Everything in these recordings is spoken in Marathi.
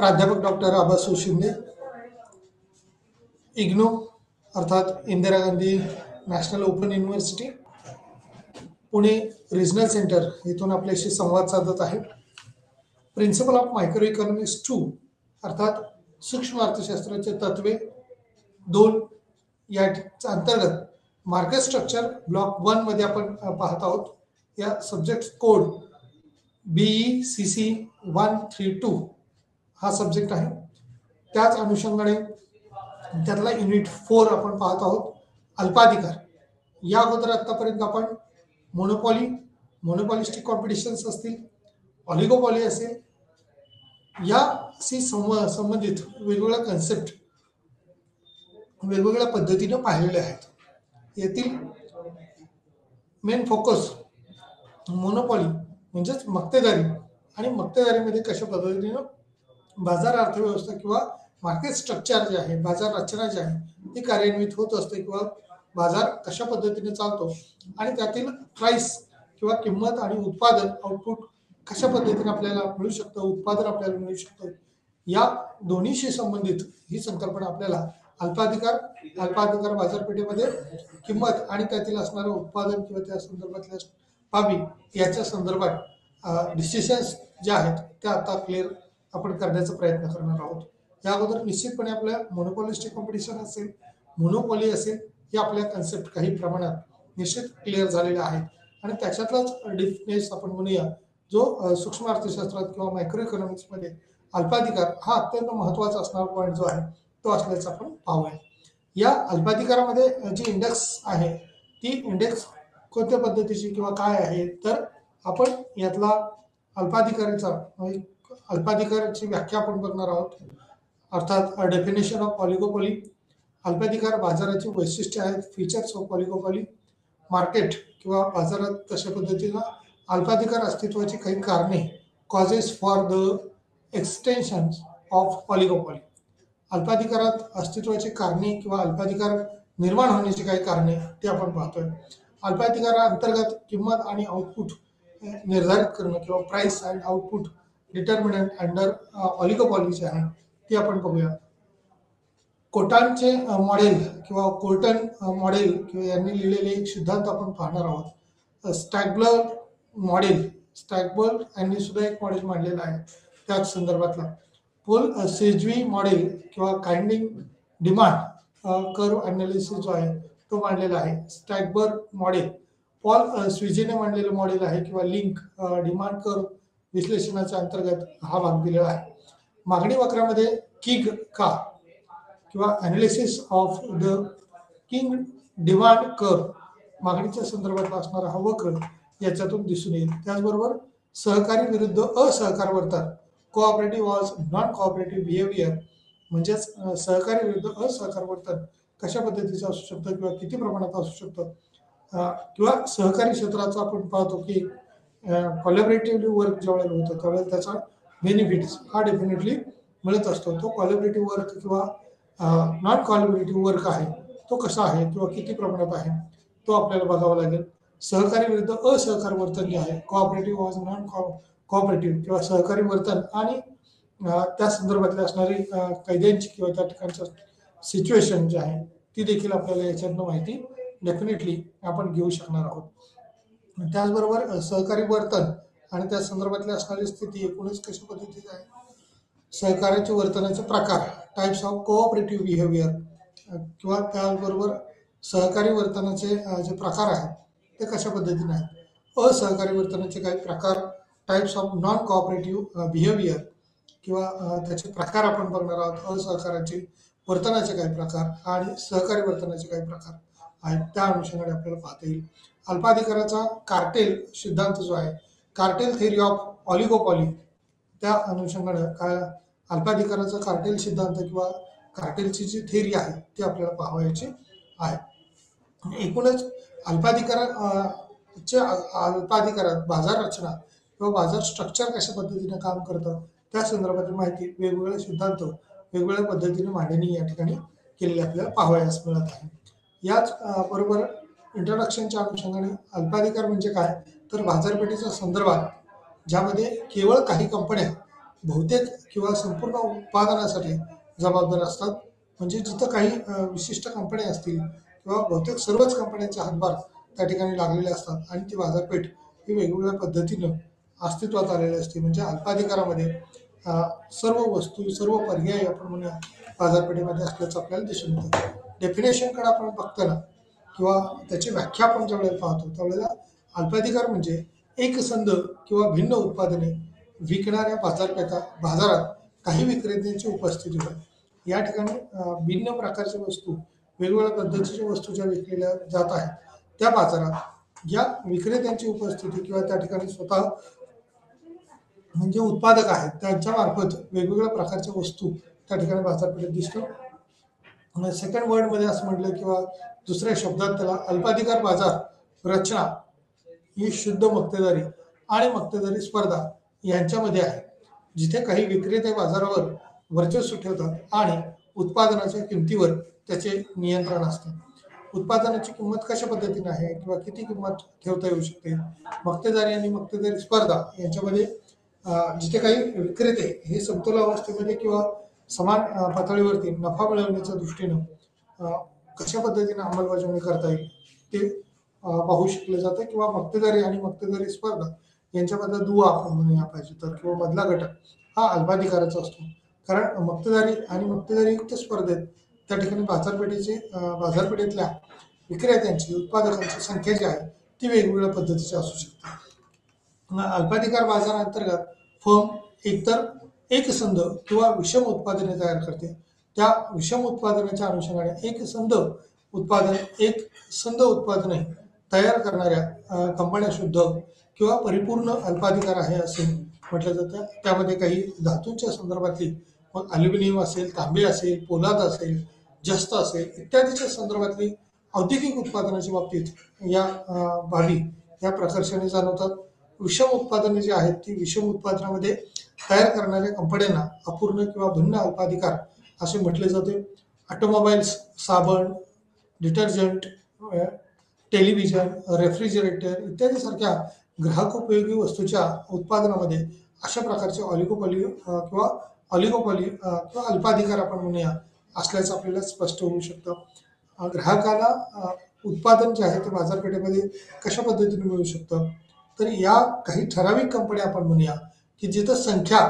प्राध्यापक डॉक्टर आबासू शिंदे, इग्नो अर्थात Indira Gandhi national open university Pune regional centre इथून आपल्याशी संवाद साधत आहे. प्रिन्सिपल ऑफ मायक्रो इकॉनॉमिक्स 2 अर्थात सूक्ष्म अर्थशास्त्राचे तत्वे 2 या अंतर्गत मार्केट स्ट्रक्चर ब्लॉक 1 मध्ये आपण पाहत आहोत. या सब्जेक्ट कोड BECC 132 हा सब्जेक्ट आहे. त्याच अनुषंगाने त्यातला युनिट 4 आपण पाहत आहोत, अल्पाधिकार. या अगोदर आतापर्यंत आपण मोनोपॉलिस्टिक कॉम्पिटिशन्स असतील, ऑलिगोपॉली असेल, याशी संबंधित वेगवेगळ्या कन्सेप्ट वेगवेगळ्या पद्धतीने पाहिलेले आहेत. येथील मेन फोकस मोनोपॉली म्हणजेच मक्तेदारी आणि मक्तेदारीमध्ये कशा पद्धतीने बाजार अर्थव्यवस्था किंवा मार्केट स्ट्रक्चर जे आहे, बाजार रचना जी आहे ती कार्यान्वित होत असते किंवा बाजार कशा पद्धतीने चालतो आणि त्यातील प्राइस किंवा किंमत आणि उत्पादन आउटपुट कशा पद्धतीने आपल्याला मिळू शकतं, उत्पादन आपल्याला मिळू शकतं, या दोन्हीशी संबंधित ही संकल्पना आपल्याला अल्पाधिकार बाजारपेठेमध्ये किंमत आणि त्यातील असणारं उत्पादन किंवा त्या संदर्भातल्या बाबी याच्या संदर्भात डिसिशन्स ज्या आहेत त्या आता क्लिअर आपण करण्याचा प्रयत्न करणार आहोत. या अगोदर निश्चितपणे आपल्या मोनोपॉलिस्टिक कॉम्पिटिशन असेल, मोनोपॉली असेल, हे आपल्या कन्सेप्ट काही प्रमाणात निश्चित क्लिअर झालेल्या आहेत आणि त्याच्यातलाच डिफनेस आपण म्हणूया जो सूक्ष्म अर्थशास्त्रात किंवा मायक्रो इकॉनॉमिक्समध्ये अल्पाधिकार हा अत्यंत महत्त्वाचा असणारा पॉईंट जो आहे तो असल्याचं आपण पाहूया. या अल्पाधिकारामध्ये जी इंडेक्स आहे ती इंडेक्स कोणत्या पद्धतीची किंवा काय आहे, तर आपण यातला अल्पाधिकाराची व्याख्या आपण बघणार आहोत. अर्थात डेफिनेशन ऑफ ऑलिगोपॉली, अल्पाधिकार बाजाराची वैशिष्ट्ये आहेत, फीचर्स ऑफ ऑलिगोपॉली, मार्केट किंवा बाजारात कशा पद्धतीनं अल्पाधिकार अस्तित्वाची काही कारणे, causes for the extension of oligopoly. अल्पाधिकारात अस्तित्वाची कारणे किंवा अल्पाधिकार निर्माण होण्याची काही कारणे ते आपण पाहतोय. अल्पाधिकाराअंतर्गत किंमत आणि आउटपुट निर्धारित करणं किंवा price and output determinant under oligopoly जे आहे ते आपण बघूया. कोटानचे मॉडेल किंवा कोर्टन मॉडेल किंवा यांनी लिहिलेले एक सिद्धांत आपण पाहणार आहोत. स्टॅगबर्ग यांनी सुद्धा एक मॉडेल मांडलेलं आहे त्याच संदर्भातला. पोल सेजवी मॉडेल किंवा काइंडिंग डिमांड कर्व अनालिसिस जो आहे तो मांडलेला आहे. स्टॅगबर्ग मॉडेल पॉल स्विजेने मांडलेलं मॉडेल आहे किंवा लिंक डिमांड कर्व विश्लेषणाच्या अंतर्गत हा भाग दिलेला आहे. मागणी वक्रामध्ये किंग का किंवा analysis of the king demand curve मागणीच्या संदर्भात असणारा हा वक्र याच्यातून दिसून येईल. त्याचबरोबर सहकारी विरुद्ध असहकार वर्तन, cooperative was non cooperative behaviour, म्हणजेच सहकारी विरुद्ध असहकार वर्तन कशा पद्धतीचं असू शकतं किंवा किती प्रमाणात असू शकतं, किंवा सहकारी क्षेत्राचा आपण पाहतो की कॉलॅबरेटिव्हली वर्क ज्यावेळेला होतं त्यावेळेला त्याचा बेनिफिट्स हा डेफिनेटली मिळत असतो. तो कॉलॅबरेटिव्ह वर्क किंवा नॉन कॉलॅबरेटिव्ह वर्क आहे तो कसा आहे किंवा किती प्रमाणात आहे तो आपल्याला बघावा लागेल. सहकारी विरुद्ध असहकार वर्तन जे आहे, कोऑपरेटिव्ह वॉज नॉन कोऑपरेटिव्ह किंवा सहकारी वर्तन आणि त्या संदर्भातली असणारी कायद्यांची किंवा त्या ठिकाणचं सिच्युएशन जी आहे ती देखील आपल्याला याच्यातनं माहिती डेफिनेटली आपण घेऊ शकणार आहोत. त्याचबरोबर सहकारी वर्तन आणि त्या संदर्भातली असणारी स्थिती एकूणच कशा पद्धतीची आहे, सहकार्याचे वर्तनाचे प्रकार, टाइप्स ऑफ कोऑपरेटिव्ह बिहेवियर, किंवा त्याचबरोबर सहकारी वर्तनाचे जे प्रकार आहेत ते कशा पद्धतीने आहेत, असहकारी वर्तनाचे काही प्रकार, types of non cooperative behaviour किंवा त्याचे प्रकार आपण बघणार आहोत. असहकाराचे वर्तनाचे काही प्रकार आणि सहकारी वर्तनाचे काही प्रकार आहेत त्या अनुषंगाने आपल्याला पाहता येईल. अल्पाधिकाराचा कार्टेल सिद्धांत जो आहे, कार्टेल थिअरी ऑफ ऑलिगोपॉली, त्या अनुषंगाने काय अल्पाधिकाराचा कार्टेल सिद्धांत किंवा कार्टेलची जी थिअरी आहे ती आपल्याला पाहायची आहे. एकूणच अल्पाधिकारात बाजार रचना किंवा बाजार स्ट्रक्चर कशा पद्धतीने काम करतं त्या संदर्भातील माहिती वेगवेगळे सिद्धांत वेगवेगळ्या पद्धतीने मांडणी या ठिकाणी केलेली आपल्याला पाहावयास मिळत आहे. याच बरोबर इंट्रोडक्शनच्या अनुषंगाने अल्पाधिकार म्हणजे काय, तर बाजारपेठेच्या संदर्भात ज्यामध्ये केवळ काही कंपन्या बहुतेक किंवा संपूर्ण उत्पादनासाठी जबाबदार असतात. म्हणजे जिथं काही विशिष्ट कंपन्या असतील किंवा बहुतेक सर्वच कंपन्यांचे हातभार त्या ठिकाणी लागलेले असतात आणि ती बाजारपेठ ही वेगवेगळ्या पद्धतीनं अस्तित्वात आलेली असते. म्हणजे अल्पाधिकारामध्ये सर्व वस्तू, सर्व पर्याय आपण म्हणूया बाजारपेठेमध्ये असल्याचं आपल्याला दिसून येतं. डेफिनेशनकडे आपण बघताना किंवा त्याची व्याख्या आपण ज्यावेळेला पाहतो त्यावेळेला अल्पाधिकार म्हणजे एकसंध किंवा भिन्न उत्पादने विकणाऱ्या बाजारात काही विक्रेत्यांची उपस्थिती होय. या ठिकाणी भिन्न प्रकारच्या वस्तू, वेगवेगळ्या पद्धतीच्या वस्तू ज्या विकलेल्या जात आहेत त्या बाजारात या विक्रेत्यांची उपस्थिती किंवा त्या ठिकाणी स्वतः म्हणजे उत्पादक आहेत त्यांच्या मार्फत वेगवेगळ्या प्रकारच्या वस्तू त्या ठिकाणी बाजारपेठेत दिसतो. सेकंड वर्डमध्ये असं म्हटलं किंवा दुसऱ्या शब्दात त्याला अल्पाधिकार बाजार रचना ही शुद्ध मक्तेदारी आणि मक्तेदारी स्पर्धा यांच्यामध्ये आहे, जिथे काही विक्रेते बाजारावर वर्चस्व ठेवतात आणि उत्पादनाच्या किमतीवर त्याचे नियंत्रण असते. उत्पादनाची किंमत कशा पद्धतीने आहे किंवा किती किंमत ठेवता येऊ शकते, मक्तेदारी आणि मक्तेदारी स्पर्धा यांच्यामध्ये जिथे काही विक्रेते हे समतोल अवस्थेमध्ये किंवा समान पातळीवरती नफा मिळवण्याच्या दृष्टीनं कशा पद्धतीने अंमलबजावणी करता येईल ते पाहू शकलं जातं. किंवा मक्तेदारी आणि मक्तेदारी स्पर्धा यांच्यामधला दुवा आपण म्हणूया पाहिजे तर किंवा मधला घटक हा अल्पाधिकाराचा असतो. कारण मक्तेदारी आणि मक्तेदारीयुक्त स्पर्धेत त्या ठिकाणी बाजारपेठेतल्या विक्रेत्यांची, उत्पादकांची संख्या जी आहे ती वेगवेगळ्या पद्धतीची असू शकते. अल्पाधिकार बाजारांतर्गत फर्म एकतर एकसंध किंवा विषम उत्पादने तयार करते. त्या विषम उत्पादनाच्या अनुषंगाने एकसंध उत्पादने तयार करणाऱ्या कंपन्या शुद्ध किंवा परिपूर्ण अल्पाधिकार आहे असे म्हटलं जातं. त्यामध्ये काही धातूंच्या संदर्भातली, मग अल्युमिनियम असेल, तांबे असेल, पोलाद असेल, जस्त असेल इत्यादीच्या संदर्भातली औद्योगिक उत्पादनाच्या बाबतीत या बाबी या प्रकर्षाने जाणवतात. विषम उत्पादने जी आहेत ती विषम उत्पादनामध्ये तयार करणाऱ्या कंपन्यांना अपूर्ण किंवा भिन्न अल्पाधिकार असे म्हटले जाते. ऑटोमोबाईल्स, साबण, डिटर्जंट, टेलिव्हिजन, रेफ्रिजरेटर इत्यादी सारख्या ग्राहकोपयोगी वस्तूच्या उत्पादनामध्ये अशा प्रकारचे ऑलिगोपॉली किंवा अल्पाधिकार आपण म्हणूया असल्याचं आपल्याला स्पष्ट होऊ शकतं. ग्राहकाला उत्पादन जे आहे ते बाजारपेठेमध्ये कशा पद्धतीने मिळू शकतं, तर या काही ठराविक कंपन्या आपण म्हणूया की जिथं संख्या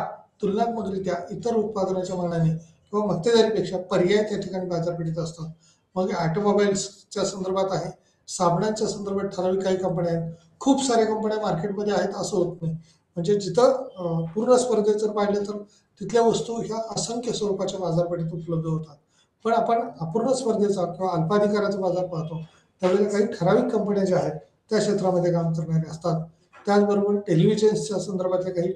तुलनात्मकरित्या इतर उत्पादनाच्या मानाने किंवा मक्तेदारीपेक्षा पर्याय त्या ठिकाणी बाजारपेठेत असतात. मग ऑटोमोबाईल्सच्या संदर्भात आहे, साबणांच्या संदर्भात ठराविक काही कंपन्या आहेत, खूप साऱ्या कंपन्या मार्केटमध्ये आहेत असं होत नाही. म्हणजे जिथं पूर्ण स्पर्धेत जर पाहिलं तर तिथल्या वस्तू ह्या असंख्य स्वरूपाच्या बाजारपेठेत उपलब्ध होतात. पण आपण अपूर्ण स्पर्धेचा किंवा अल्पाधिकाराचा बाजार पाहतो त्यावेळेला काही ठराविक कंपन्या ज्या आहेत त्या क्षेत्रामध्ये काम करणारे असतात. त्याचबरोबर टेलिव्हिजन्सच्या संदर्भातले काही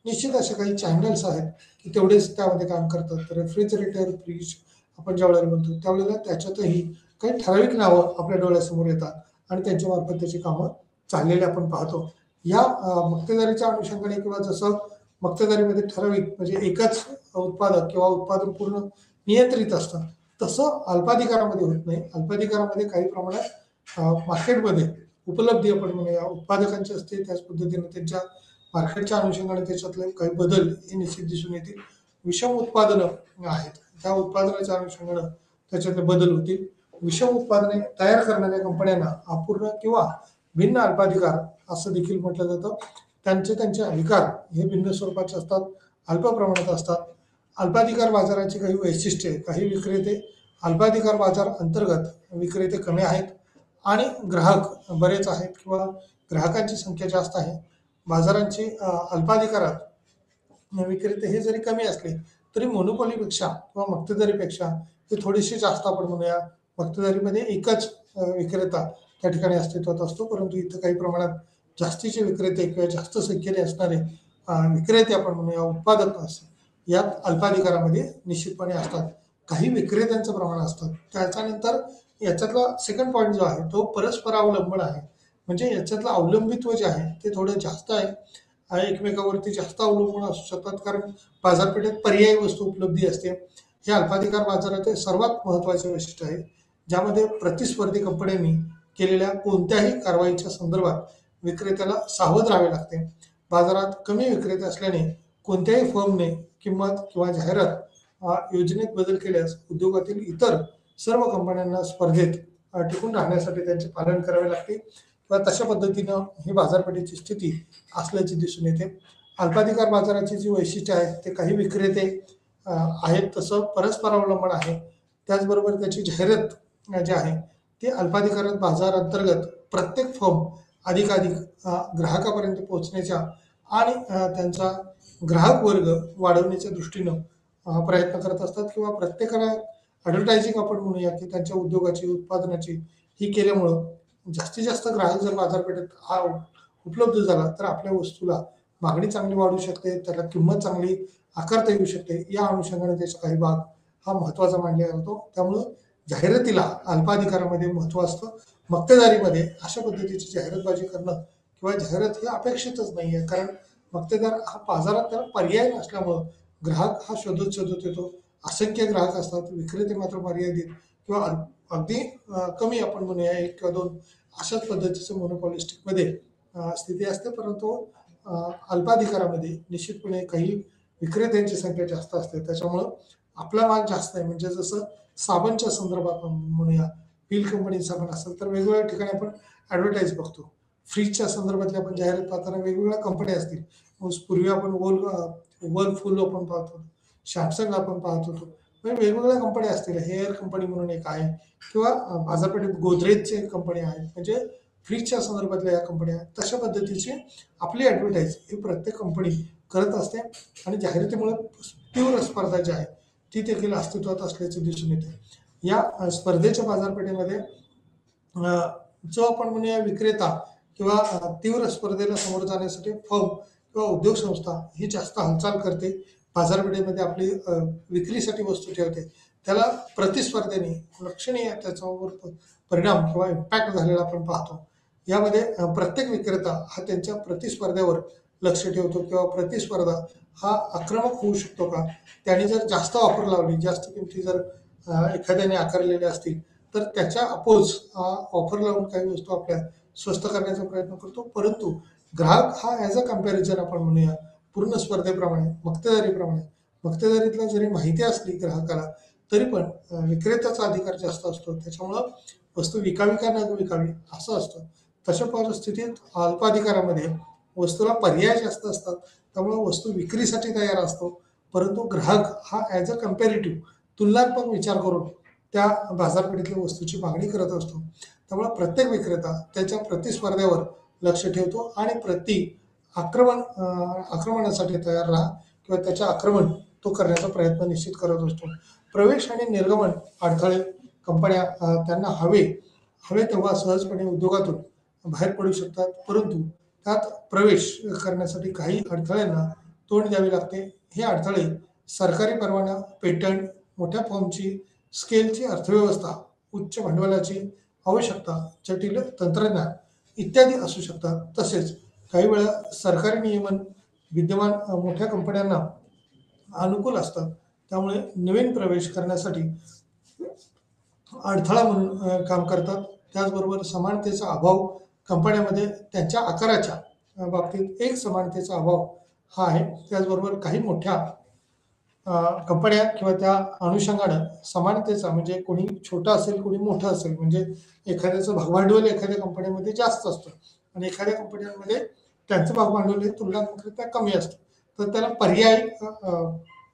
निश्चित असे काही चॅनल्स आहेत की तेवढेच त्यामध्ये काम करतात. रेफ्रिजरेटर, फ्रीज आपण ज्यावेळेला म्हणतो त्यावेळेला त्याच्यातही काही ठराविक नावं आपल्या डोळ्यासमोर येतात आणि त्यांच्या मार्फत त्याची कामं चाललेली आपण पाहतो. या मक्तेदारीच्या अनुषंगाने किंवा जसं मक्तेदारीमध्ये ठराविक म्हणजे एकच उत्पादक किंवा उत्पादन पूर्ण नियंत्रित असतं तसं अल्पाधिकारामध्ये होत नाही. अल्पाधिकारामध्ये काही प्रमाणात मार्केटमध्ये उपलब्धी आपण म्हणूया उत्पादकांची असते, त्याच पद्धतीने त्यांच्या मार्केटच्या अनुषंगाने त्याच्यातले काही बदल हे निश्चित दिसून येतील. विषम उत्पादनं आहेत त्या उत्पादनाच्या अनुषंगाने त्याच्यातले बदल होतील. विषम उत्पादने तयार करणाऱ्या कंपन्यांना अपूर्ण किंवा भिन्न अल्पाधिकार असं देखील म्हटलं जातं. त्यांचे अधिकार हे भिन्न स्वरूपाचे असतात, अल्प प्रमाणात असतात. अल्पाधिकार बाजाराची काही वैशिष्ट्ये, काही विक्रेते अल्पाधिकार बाजार अंतर्गत विक्रेते कमी आहेत आणि ग्राहक बरेच आहेत किंवा ग्राहकांची संख्या जास्त आहे. बाजारांची अल्पाधिकारात विक्रेते हे जरी कमी असले तरी मोनोपॉलीपेक्षा किंवा मक्तेदारीपेक्षा हे थोडीशी जास्त आपण म्हणूया. मक्तेदारीमध्ये एकच विक्रेता त्या ठिकाणी अस्तित्वात असतो, परंतु इथं काही प्रमाणात जास्तीचे विक्रेते किंवा जास्त संख्येने असणारे विक्रेते आपण म्हणूया, उत्पादक असतात यात अल्पाधिकारामध्ये निश्चितपणे असतात. काही विक्रेत्यांचं प्रमाण असतं. त्याच्यानंतर याच्यातला सेकंड पॉईंट जो आहे तो परस्परावलंबन आहे. म्हणजे याच्यातलं अवलंबित्व जे आहे ते थोडं जास्त आहे, एकमेकावरती जास्त अवलंबून असू शकतात कारण बाजारपेठेत पर्यायी वस्तू उपलब्धी असते. हे अल्पाधिकार बाजाराचे सर्वात महत्त्वाचे वैशिष्ट्य आहे, ज्यामध्ये प्रतिस्पर्धी कंपन्यांनी केलेल्या कोणत्याही कारवाईच्या संदर्भात विक्रेत्याला सावध राहावे लागते. बाजारात कमी विक्रेते असल्याने कोणत्याही फर्मने किंमत किंवा जाहिरात योजनेत बदल केल्यास उद्योगातील इतर सर्व कंपन्यांना स्पर्धेत टिकून राहण्यासाठी त्यांचे पालन करावे लागते किंवा तशा पद्धतीनं ही बाजारपेठेची स्थिती असल्याचे दिसून येते. अल्पाधिकार बाजाराची जी वैशिष्ट्ये आहेत ते काही विक्रेते आहेत तसं परस्परावलंबन आहे. त्याचबरोबर त्याची जाहिरात जी आहे ती अल्पाधिकार बाजार अंतर्गत प्रत्येक फर्म अधिकाधिक ग्राहकापर्यंत पोहोचण्याच्या आणि त्यांचा ग्राहक वर्ग वाढवण्याच्या दृष्टीनं प्रयत्न करत असतात किंवा प्रत्येकाला ॲडव्हर्टायझिंग आपण म्हणूया की त्यांच्या उद्योगाची उत्पादनाची ही केल्यामुळं जास्तीत जास्त ग्राहक जर बाजारपेठेत उपलब्ध झाला तर आपल्या वस्तूला मागणी चांगली वाढू शकते, त्याला किंमत चांगली आकारता येऊ शकते. या अनुषंगाने त्याचा काही भाग हा महत्त्वाचा मानला जातो. त्यामुळं जाहिरातीला अल्पाधिकारामध्ये महत्त्व असतं. मक्तेदारीमध्ये अशा पद्धतीची जाहिरातबाजी करणं किंवा जाहिरात ही अपेक्षितच नाही आहे, कारण मक्तेदार हा बाजारात त्याला पर्याय नसल्यामुळं ग्राहक हा शोधत शोधत येतो. असंख्य ग्राहक असतात, विक्रेते मात्र मर्यादित किंवा अगदी कमी आपण म्हणूया 1 किंवा 2 अशाच पद्धतीचं मोनोपॉलिस्टिकमध्ये स्थिती असते. परंतु अल्पाधिकारामध्ये निश्चितपणे काही विक्रेत्यांची संख्या जास्त असते, त्याच्यामुळं आपला माल जास्त आहे. म्हणजे जसं साबणच्या संदर्भात आपण म्हणूया, व्हील कंपनी साबण असेल तर वेगवेगळ्या ठिकाणी आपण ॲडव्हर्टाईज बघतो. फ्रीजच्या संदर्भातली आपण जाहिरात पाहताना वेगवेगळ्या कंपन्या असतील. पूर्वी आपण वर्लपूल आपण पाहत होतो, सॅमसंग आपण पाहत होतो. म्हणजे वेगवेगळ्या कंपन्या असतील. हेअर कंपनी म्हणून एक आहे किंवा बाजारपेठेत गोदरेजची कंपनी आहे. म्हणजे फ्रीजच्या संदर्भातल्या या कंपन्या तशा पद्धतीची आपली ॲडव्हर्टाईज ही प्रत्येक कंपनी करत असते आणि जाहिरातीमुळे तीव्र स्पर्धा जी आहे ती देखील अस्तित्वात असल्याचे दिसून येते. या स्पर्धेच्या बाजारपेठेमध्ये जो आपण म्हणूया विक्रेता किंवा तीव्र स्पर्धेला समोर जाण्यासाठी फर्म किंवा उद्योग संस्था ही जास्त हालचाल करते, बाजारपेठेमध्ये आपली विक्रीसाठी वस्तू ठेवते. त्याला प्रतिस्पर्धेने लक्षणीय त्याच्यावर परिणाम किंवा इम्पॅक्ट झालेला आपण पाहतो. यामध्ये प्रत्येक विक्रेता हा त्यांच्या प्रतिस्पर्ध्यावर लक्ष ठेवतो किंवा प्रतिस्पर्धा हा आक्रमक होऊ शकतो का, त्याने जर जास्त ऑफर लावली, जास्त किमती जर एखाद्याने आकारलेल्या असतील तर त्याच्या अपोज ऑफर लावून काही वस्तू आपल्या स्वस्त करण्याचा प्रयत्न करतो. परंतु ग्राहक हा ॲज अ कम्पॅरिझन आपण म्हणूया पूर्ण स्पर्धेप्रमाणे मक्तेदारीतला जरी माहिती असली ग्राहकाला तरी पण विक्रेत्याचा अधिकार जास्त असतो. त्याच्यामुळं वस्तू विकावी का न विकावी असं असतं. तशा परिस्थितीत अल्पाधिकारामध्ये वस्तूला पर्याय जास्त असतात, त्यामुळे वस्तू विक्रीसाठी तयार असतो. परंतु ग्राहक हा ॲज अ कम्पॅरेटिव्ह तुलनात्मक विचार करून त्या बाजारपेठेतल्या वस्तूची मागणी करत असतो. त्यामुळे प्रत्येक विक्रेता त्याच्या प्रतिस्पर्ध्यावर लक्ष ठेवतो आणि आक्रमणासाठी तयार राहा किंवा त्याच्या आक्रमण तो करण्याचा प्रयत्न निश्चित करत असतो. प्रवेश आणि निर्गमन अडथळे कंपन्या त्यांना हवे तेव्हा सहजपणे उद्योगातून बाहेर पडू शकतात, परंतु त्यात प्रवेश करण्यासाठी काही अडथळ्यांना तोंड द्यावे लागते. हे अडथळे सरकारी परवाना, पेटंट, मोठ्या फॉर्मची स्केलची अर्थव्यवस्था, उच्च भांडवलाची आवश्यकता, जटिल तंत्रज्ञान इत्यादी असू शकतात. तसेच काही वेळा सरकारी नियमन विद्यमान मोठ्या कंपन्यांना अनुकूल असतात, त्यामुळे नवीन प्रवेश करण्यासाठी अडथळा म्हणून काम करतात. त्याचबरोबर समानतेचा अभाव कंपन्यामध्ये त्यांच्या आकाराच्या बाबतीत एक समानतेचा अभाव हा आहे. त्याचबरोबर काही मोठ्या कंपन्या किंवा त्या अनुषंगानं समानतेचा म्हणजे कोणी छोटा असेल कोणी मोठं असेल, म्हणजे एखाद्याचं भागभांडवल एखाद्या कंपन्यांमध्ये जास्त असतं आणि एखाद्या कंपन्यांमध्ये त्यांचं भागभांडवल हे तुलनात्मकरित्या कमी असतं, तर त्याला पर्याय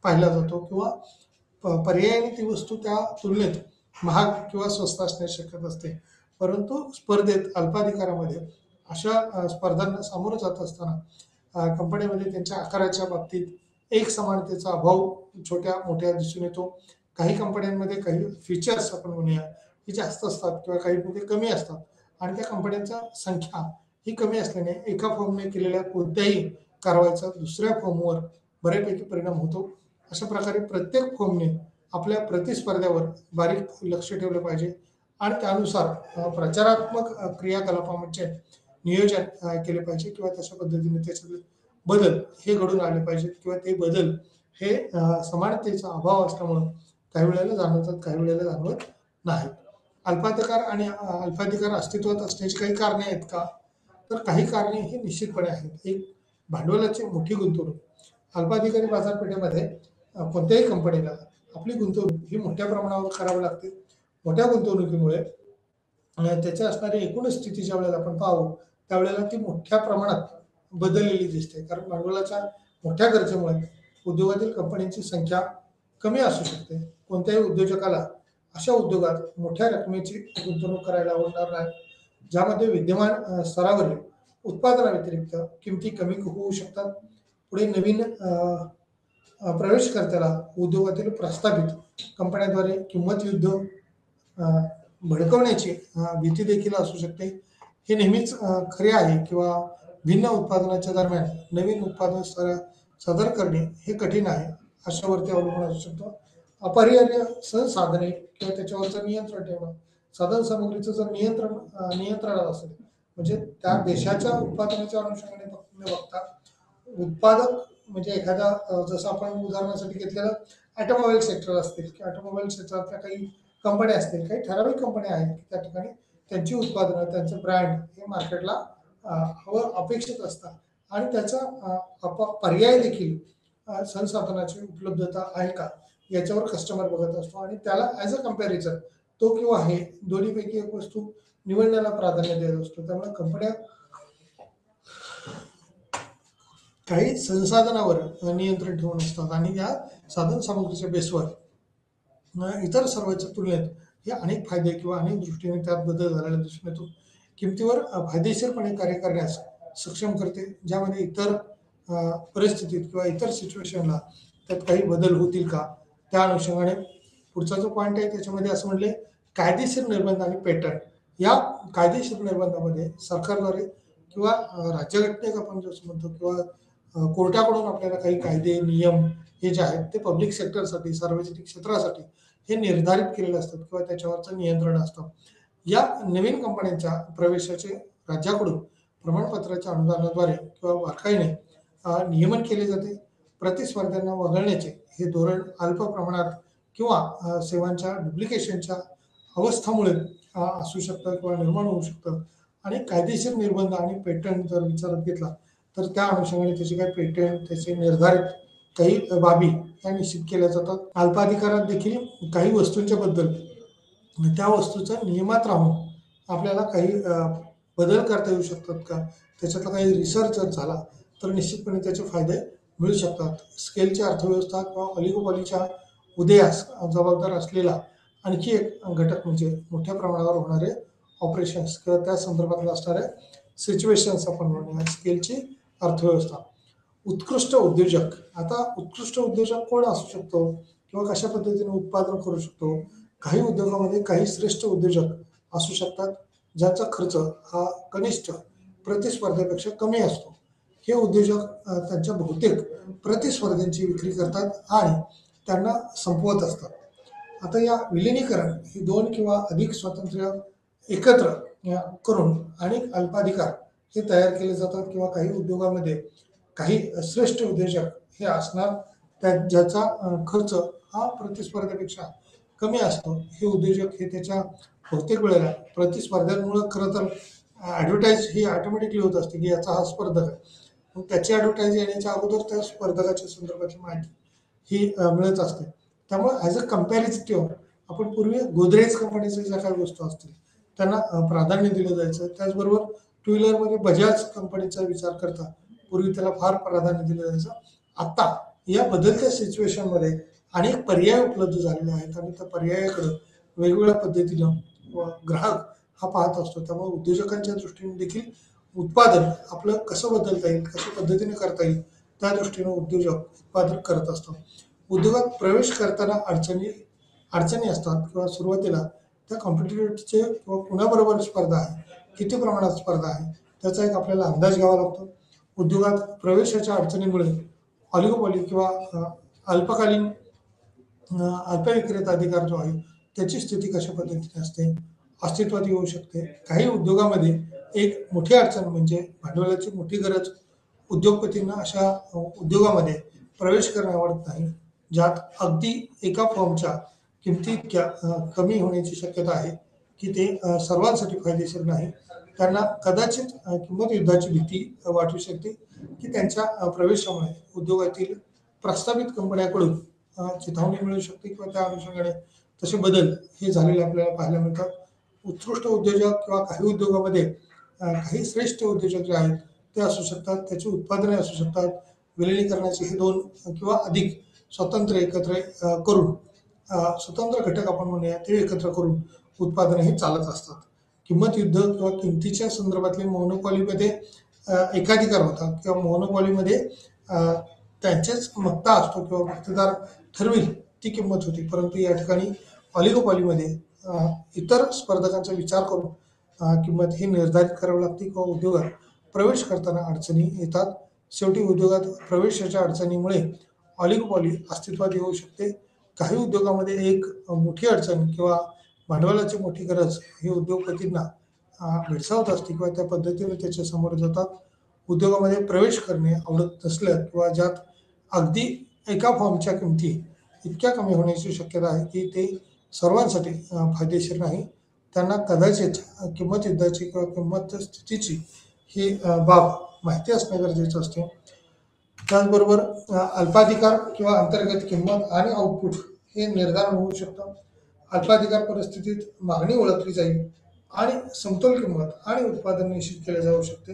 पाहिला जातो किंवा पर्यायाने ती वस्तू त्या तुलनेत महाग किंवा स्वस्त असण्याची शक्यता असते. परंतु स्पर्धेत अल्पाधिकारामध्ये अशा स्पर्धांना सामोरं जात असताना कंपन्यांमध्ये त्यांच्या आकाराच्या बाबतीत एक समानतेचा अभाव छोट्या मोठ्या दिसून येतो. काही कंपन्यांमध्ये काही फीचर्स आपण म्हणूया ही जास्त असतात किंवा काहीमध्ये कमी असतात आणि त्या कंपन्यांचा संख्या ही कमी असल्याने एका फर्मने केलेल्या कोणत्याही कारवाईचा दुसऱ्या फर्मवर बऱ्यापैकी परिणाम होतो. अशा प्रकारे प्रत्येक फर्मने आपल्या प्रतिस्पर्ध्यावर बारीक लक्ष ठेवलं पाहिजे आणि त्यानुसार प्रचारात्मक क्रियाकलापांचे नियोजन केले पाहिजे किंवा तशा पद्धतीने त्याच्यात बदल हे घडून आले पाहिजेत किंवा ते बदल हे समानतेचा अभाव असल्यामुळं काही वेळेला जाणवतात, काही वेळेला जाणवत नाहीत. अल्पाधिकार अस्तित्वात असण्याची काही कारणे आहेत का, तर काही कारणे ही निश्चितपणे आहेत. एक, भांडवलाची मोठी गुंतवणूक. अल्पाधिकारी बाजारपेठेमध्ये कोणत्याही कंपनीला आपली गुंतवणूक ही मोठ्या प्रमाणावर करावी लागते. मोठ्या गुंतवणुकीमुळे त्याची असणारी एकूण स्थिती ज्यावेळेला आपण पाहू त्यावेळेला ती मोठ्या प्रमाणात बदललेली दिसते. कारण भांडवलाच्या मोठ्या गरजेमुळे उद्योगातील कंपन्यांची संख्या कमी असू शकते. कोणत्याही उद्योजकाला अशा उद्योगात मोठ्या रकमेची गुंतवणूक करायला आवडणार नाही, ज्यामध्ये विद्यमान स्तरावरील उत्पादनाव्यतिरिक्त किमती कमी होऊ शकतात. पुढे नवीन प्रवेशकर्त्याला उद्योगातील प्रस्थापित कंपन्यांद्वारे किंमत युद्ध भडकवण्याची भीती देखील असू शकते. हे नेहमीच खरे आहे किंवा भिन्न उत्पादनाच्या दरम्यान नवीन उत्पादन सादर करणे हे कठीण आहे, अशावरती अवलंबून असू शकतं. अपरिहार्य संसाधने किंवा त्याच्यावरचं नियंत्रण ठेवणं, साधन सामग्रीचं जर नियंत्रणात असेल म्हणजे त्या देशाच्या उत्पादनाच्या अनुषंगाने न बघता उत्पादक म्हणजे एखादा जसं आपण उदाहरणासाठी घेतलेलं ऑटोमोबाईल सेक्टर असतील की ऑटोमोबाईल क्षेत्रातल्या काही कंपन्या असतील, काही ठराविक कंपन्या आहेत की त्या ठिकाणी त्यांची उत्पादनं त्यांचं ब्रँड हे मार्केटला हवं अपेक्षित असतात आणि त्याचा पर्याय देखील संसाधनाची उपलब्धता आहे का याच्यावर कस्टमर बघत असतो आणि त्याला ॲज अ कम्पॅरिझन तो किंवा हे दोन्हीपैकी एक वस्तू निवडण्याला प्राधान्य देत असतो. त्यामुळे कंपन्या काही संसाधनावर नियंत्रण ठेवून असतात आणि या साधन सामग्रीच्या बेसवर इतर सर्वांच्या तुलनेत हे अनेक फायदे किंवा अनेक दृष्टीने त्यात बदल झालेला दिसून येतो. किमतीवर फायदेशीरपणे कार्य करण्यास सक्षम करते, ज्यामध्ये इतर परिस्थितीत किंवा इतर सिच्युएशनला त्यात काही बदल होतील का त्या अनुषंगाने. पुढचा जो पॉईंट आहे त्याच्यामध्ये असं म्हणले कायदेशीर निर्बंध आणि पेटंट. या कायदेशीर निर्बंधामध्ये सरकारद्वारे किंवा राज्यघटनेत आपण जसं म्हणतो किंवा कोर्टाकडून आपल्याला काही कायदे नियम हे जे आहेत ते पब्लिक सेक्टरसाठी सार्वजनिक क्षेत्रासाठी हे निर्धारित केलेले असतात किंवा त्याच्यावरचं नियंत्रण असतं. या नवीन कंपन्यांच्या प्रवेशाचे राज्याकडून प्रमाणपत्राच्या अनुदानाद्वारे किंवा बारकाईने नियमन केले जाते. प्रतिस्पर्ध्यांना वगळण्याचे हे धोरण अल्प प्रमाणात किंवा सेवांच्या डुप्लिकेशनच्या अवस्थामुळे असू शकतं किंवा निर्माण होऊ शकतं. आणि कायदेशीर निर्बंध आणि पेटंट जर विचारात घेतला तर त्या अनुषंगाने त्याचे काही पेटंट त्याचे निर्धारित काही बाबी या निश्चित केल्या जातात. अल्पाधिकारात देखील काही वस्तूंच्या बद्दल त्या वस्तूच्या नियमात राहून आपल्याला काही बदल करता येऊ शकतात का, त्याच्यातला काही रिसर्च जर झाला तर निश्चितपणे त्याचे फायदे मिळू शकतात. स्केलची अर्थव्यवस्था किंवा ऑलिगोपॉलीच्या उदयास जबाबदार असलेला आणखी एक घटक म्हणजे मोठ्या प्रमाणावर होणारे ऑपरेशन्स किंवा त्या संदर्भातल्या असणाऱ्या सिच्युएशन्स आपण म्हणूया स्केलची अर्थव्यवस्था. उत्कृष्ट उद्योजक. आता उत्कृष्ट उद्योजक कोण असू शकतो किंवा कशा पद्धतीने उत्पादन करू शकतो. काही उद्योगामध्ये काही श्रेष्ठ उद्योजक असू शकतात ज्यांचा खर्च हा कनिष्ठ प्रतिस्पर्ध्यापेक्षा कमी असतो. हे उद्योजक त्यांच्या बहुतेक प्रतिस्पर्ध्यांची विक्री करतात आणि त्यांना संपवत असतात. आता या विलिनीकरण ही दोन किंवा अधिक स्वातंत्र्य एकत्र करून अनेक अल्पाधिकार हे तयार केले जातात किंवा काही उद्योगामध्ये काही श्रेष्ठ उद्योजक हे असणार त्या ज्याचा खर्च हा प्रतिस्पर्ध्यापेक्षा कमी असतो. हे उद्योजक हे त्याच्या बहुतेक वेळेला प्रतिस्पर्ध्यांमुळे खरं तर ॲडव्हर्टाईज ही ऑटोमॅटिकली होत असते की याचा हा स्पर्धक आहे, मग त्याची ॲडव्हर्टाईज येण्याच्या अगोदर त्या स्पर्धकाच्या संदर्भातली माहिती ही मिळत असते. त्यामुळे ॲज अ कम्पॅरिझेटिव्ह आपण पूर्वी गोदरेज कंपनीच्या ज्या काही वस्तू असतील त्यांना प्राधान्य दिलं जायचं. त्याचबरोबर टू व्हीलरमध्ये बजाज कंपनीचा विचार करता पूर्वी त्याला फार प्राधान्य दिलं जायचं. आता या बदलत्या सिच्युएशनमध्ये अनेक पर्याय उपलब्ध झालेले आहेत आणि त्या पर्यायाकडे वेगवेगळ्या पद्धतीनं ग्राहक हा पाहत असतो. त्यामुळे उद्योजकांच्या दृष्टीने देखील उत्पादन आपलं कसं बदलता येईल, कशा पद्धतीने करता येईल त्या दृष्टीने उद्योजक उत्पादन करत असतो. उद्योगात प्रवेश करताना अडचणी असतात किंवा सुरुवातीला त्या कॉम्पिटिटरचे किंवा कुणाबरोबर स्पर्धा आहे, किती प्रमाणात स्पर्धा आहे त्याचा एक आपल्याला अंदाज घ्यावा लागतो. उद्योगात प्रवेशाच्या अडचणीमुळे ऑलिगोपॉली किंवा अल्पकालीन अल्पविक्रेता अधिकार जो आहे त्याची स्थिती कशा पद्धतीने असते अस्तित्वात येऊ शकते. काही उद्योगामध्ये एक मोठी अडचण म्हणजे भांडवलाची मोठी गरज. उद्योगपतींना अशा उद्योगामध्ये प्रवेश करणे आवडत नाही ज्यात अगदी एका फॉर्मच्या किमती इतक्या कमी होण्याची शक्यता आहे की ते सर्वांसाठी फायदेशीर नाही. त्यांना कदाचित किंमत युद्धाची भीती वाटू शकते की त्यांच्या प्रवेशामुळे उद्योगातील प्रस्तावित कंपन्याकडून चिथावणी मिळू शकते किंवा त्या अनुषंगाने तसे बदल हे झालेले आपल्याला पाहायला मिळतात. उत्कृष्ट उद्योजक किंवा काही उद्योगामध्ये काही श्रेष्ठ उद्योजक जे आहेत ते असू शकतात, त्याची उत्पादने असू शकतात, विलिनीकरणाचे हे 2 किंवा अधिक स्वतंत्र एकत्र करून स्वतंत्र घटक आपण म्हणूया ते एकत्र करून उत्पादने हे चालत असतात. किंमत युद्ध किंवा किमतीच्या संदर्भातले मोनोपॉलीमध्ये एकाधिकार होता किंवा मोनोपॉलीमध्ये त्यांचेच मक्ता असतो किंवा मक्तेदार ठरवेल ती किंमत होती. परंतु या ठिकाणी ऑलिगोपॉलीमध्ये इतर स्पर्धकांचा विचार करून किंमत ही निर्धारित करावी लागते किंवा उद्योगात प्रवेश करताना अडचणी येतात. शेवटी उद्योगात प्रवेशाच्या अडचणीमुळे ऑलिगोपॉली अस्तित्वात येऊ शकते. काही उद्योगामध्ये एक मोठी अडचण किंवा भांडवलाची मोठी गरज ही उद्योगपतींना भेडसावत असते किंवा त्या पद्धतीने त्याच्या समोर जातात. उद्योगामध्ये प्रवेश करणे आवडत नसल्यास किंवा ज्यात अगदी एका फॉर्मच्या किमती इतक्या कमी होण्याची शक्यता आहे की ते सर्वांसाठी फायदेशीर नाही. त्यांना कदाचित किंमत युद्धाची किंवा किंमत स्थितीची ही बाब माहिती असणे गरजेचं असते. त्याचबरोबर अल्पाधिकार किंवा अंतर्गत किंमत आणि आउटपुट हे निर्धारण होऊ शकतं. अल्पाधिकार परिस्थितीत मागणी ओळखली जाईल आणि समतोल किंमत आणि उत्पादन निश्चित केले जाऊ शकते.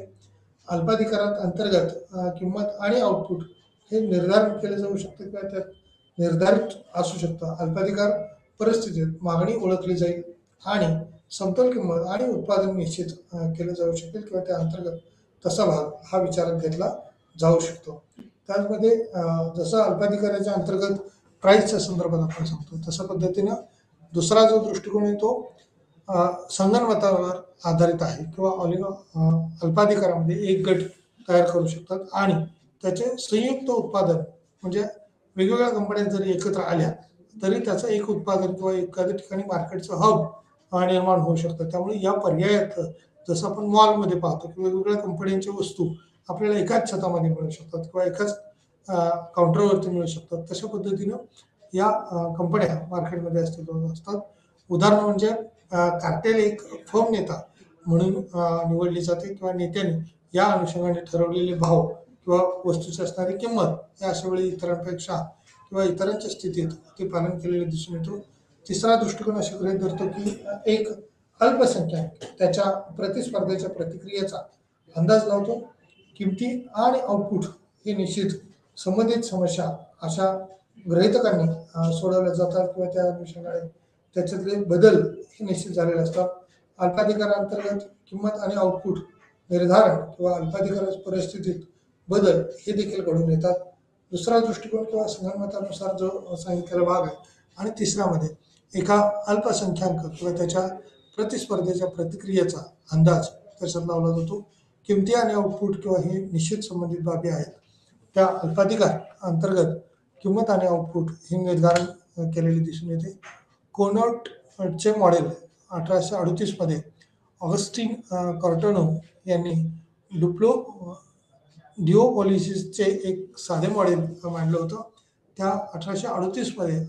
अल्पाधिकारात अंतर्गत किंमत आणि आउटपुट हे निर्धारण केले जाऊ शकते किंवा त्यात निर्धारित असू शकतं. अल्पाधिकार परिस्थितीत मागणी ओळखली जाईल आणि समतोल किंमत आणि उत्पादन निश्चित केले जाऊ शकेल किंवा त्या अंतर्गत तसा भाग हा विचारात घेतला जाऊ शकतो. त्यामध्ये जसं अल्पाधिकाराच्या अंतर्गत प्राईसच्या संदर्भात आपण सांगतो तशा पद्धतीनं दुसरा जो दृष्टिकोन आहे तो संगणमतावर आधारित आहे किंवा अल्पाधिकारामध्ये एक गट तयार करू शकतात आणि त्याचे संयुक्त उत्पादन म्हणजे वेगवेगळ्या कंपन्या जरी एकत्र आल्या तरी त्याचं एक उत्पादन किंवा एखाद्या ठिकाणी मार्केटचं हब निर्माण होऊ शकतं. त्यामुळे या पर्यायात जसं आपण मॉलमध्ये पाहतो की वेगवेगळ्या कंपन्यांच्या वस्तू आपल्याला एकाच छतामध्ये मिळू शकतात किंवा एकाच काउंटरवरती मिळू शकतात. तशा पद्धतीनं या कंपन्या मार्केटमध्ये अस्तित्वात असतात. उदाहरण म्हणजे कार्टेल एक फर्म नेता म्हणून निवडली जाते किंवा नेत्याने या अनुषंगाने ठरवलेले भाव किंवा वस्तूची असणारी किंमत या अशा वेळी इतरांपेक्षा किंवा इतरांच्या स्थितीत ते पालन केलेले दिसून येतो. तिसरा दृष्टिकोन असे गृहीत धरतो की एक अल्पसंख्याक त्याच्या प्रतिस्पर्ध्याच्या प्रतिक्रियेचा अंदाज लावतो. किमती आणि आउटपुट हे निश्चित संबंधित समस्या अशा गृहीतकांनी सोडवल्या जातात किंवा त्या अनुषंगाने त्याच्यातले बदल हे निश्चित झालेले असतात. अल्पाधिकारांतर्गत किंमत आणि आउटपुट निर्धारण किंवा अल्पाधिकाराच्या परिस्थितीत बदल हे देखील घडून येतात. दुसरा दृष्टिकोन किंवा संगणमतानुसार जो सांगितलेला भाग आहे आणि तिसऱ्यामध्ये एका अल्पसंख्याक किंवा त्याच्या प्रतिस्पर्धेच्या प्रतिक्रियेचा अंदाज त्याच्यात लावला जातो. किमती आणि आउटपुट किंवा हे निश्चित संबंधित बाबी आहेत. त्या अल्पाधिकार अंतर्गत किंमत आणि आउटपुट हे निर्धारण केलेले दिसून येते. कोनॉटचे मॉडेल 1838 मध्ये ऑगस्टिन कॉर्टोनो यांनी डिओपॉलिसिसचे एक साधे मॉडेल मांडलं होतं. त्या 1838 मध्ये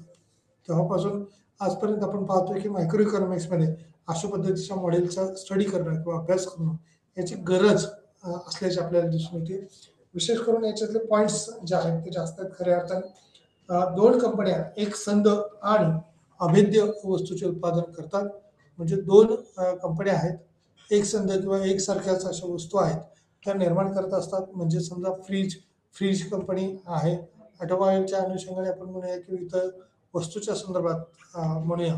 तेव्हापासून आजपर्यंत आपण पाहतोय की मायक्रो इकॉनॉमिक्समध्ये अशा पद्धतीच्या मॉडेलचा स्टडी करणं किंवा अभ्यास करणं याची गरज असल्याचे आपल्याला दिसून येते. विशेष करून याच्यातले पॉईंट्स जे आहेत ते जास्त आहेत. खऱ्या अर्थाने 2 कंपन्या एक संध आणि अभेद्य वस्तूचे उत्पादन करतात. म्हणजे 2 कंपन्या आहेत, एक संध किंवा एकसारख्याच अशा वस्तू आहेत त्या निर्माण करत असतात. म्हणजे समजा फ्रीज कंपनी आहे. ऑटोमोबाईलच्या अनुषंगाने आपण म्हणूया की इतर वस्तूच्या संदर्भात म्हणूया,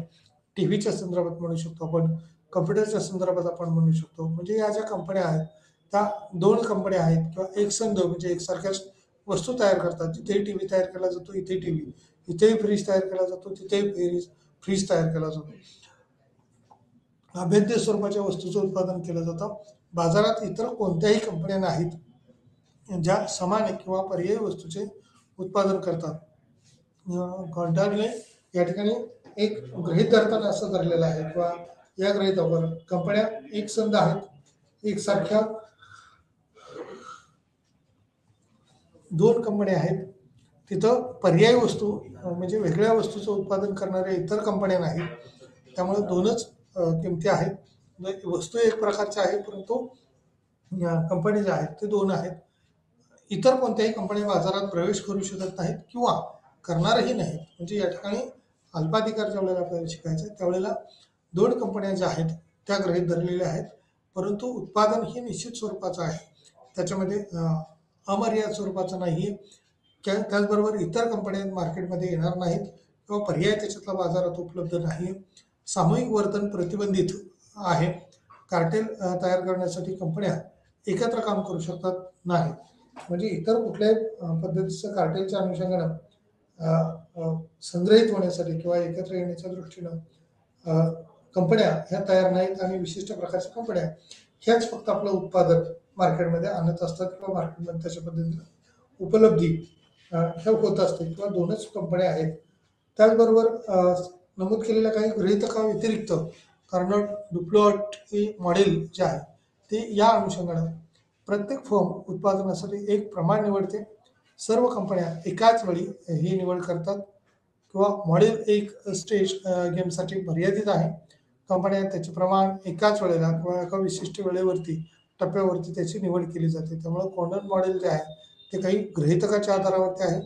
टीव्हीच्या संदर्भात म्हणू शकतो आपण, कम्प्युटरच्या संदर्भात आपण म्हणू शकतो. म्हणजे या ज्या कंपन्या आहेत त्या 2 कंपन्या आहेत किंवा एक संघ म्हणजे एकसारख्याच वस्तू तयार करतात. जिथेही टीव्ही तयार केला जातो इथे टीव्ही, इथेही फ्रीज तयार केला जातो तिथेही फ्रीज तयार केला जातो. अभेद्य स्वरूपाच्या वस्तूचं उत्पादन केलं जातं. बाजारात इतर कोणत्याही कंपन्या नाहीत ज्या समान किंवा पर्यायी वस्तूचे उत्पादन करतात. कॉर्टोने या ठिकाणी एक गृहीत धरताना असं धरलेलं आहे किंवा या गृहीतकावर कंपन्या एक संध आहेत, एकसारख्या 2 कंपन्या आहेत. तिथं पर्यायी वस्तू म्हणजे वेगळ्या वस्तूचं उत्पादन करणाऱ्या इतर कंपन्या नाहीत. त्यामुळे 2च किमती आहेत. वस्तू एक प्रकारच्या आहे परंतु कंपनी ज्या आहेत ते 2 आहेत. इतर कोणत्याही कंपन्या बाजारात प्रवेश करू शकत नाहीत किंवा करणारही नाहीत. म्हणजे या ठिकाणी अल्पाधिकार ज्या वेळेला आपल्याला शिकायचं आहे त्यावेळेला 2 कंपन्या ज्या आहेत त्या गृहीत धरलेल्या आहेत, परंतु उत्पादन हे निश्चित स्वरूपाचं आहे. त्याच्यामध्ये अमर्याद स्वरूपाचं नाही आहे. त्याचबरोबर इतर कंपन्या मार्केटमध्ये येणार नाहीत किंवा पर्याय त्याच्यातला बाजारात उपलब्ध नाही. सामूहिक वर्तन प्रतिबंधित आहे. कार्टेल तयार करण्यासाठी कंपन्या एकत्र काम करू शकतात नाही. म्हणजे इतर कुठल्याही पद्धतीचं कार्टेलच्या अनुषंगानं संग्रहित होण्यासाठी किंवा एकत्र येण्याच्या दृष्टीनं कंपन्या ह्या तयार नाहीत आणि विशिष्ट प्रकारच्या कंपन्या ह्याच फक्त आपलं उत्पादन मार्केटमध्ये आणत असतात किंवा मार्केटमध्ये त्याच्या पद्धतीनं उपलब्धी ह्या होत असते किंवा 2च कंपन्या आहेत. त्याचबरोबर नमूद केलेल्या काही गृहीतकाव्यतिरिक्त कार्नोट डुप्लॉट हे मॉडेल जे आहे ते या अनुषंगानं प्रत्येक फर्म उत्पादनासाठी एक प्रमाण निवडते. सर्व कंपन्या एकाच वेळी ही निवड करतात किंवा मॉडेल एक स्टेज गेमसाठी मर्यादित आहे. कंपन्या त्याचे प्रमाण एकाच वेळेला किंवा एका विशिष्ट वेळेवरती टप्प्यावरती त्याची निवड केली जाते. त्यामुळे कॉर्नर मॉडेल जे आहे ते काही गृहीतकाच्या आधारावरती आहे.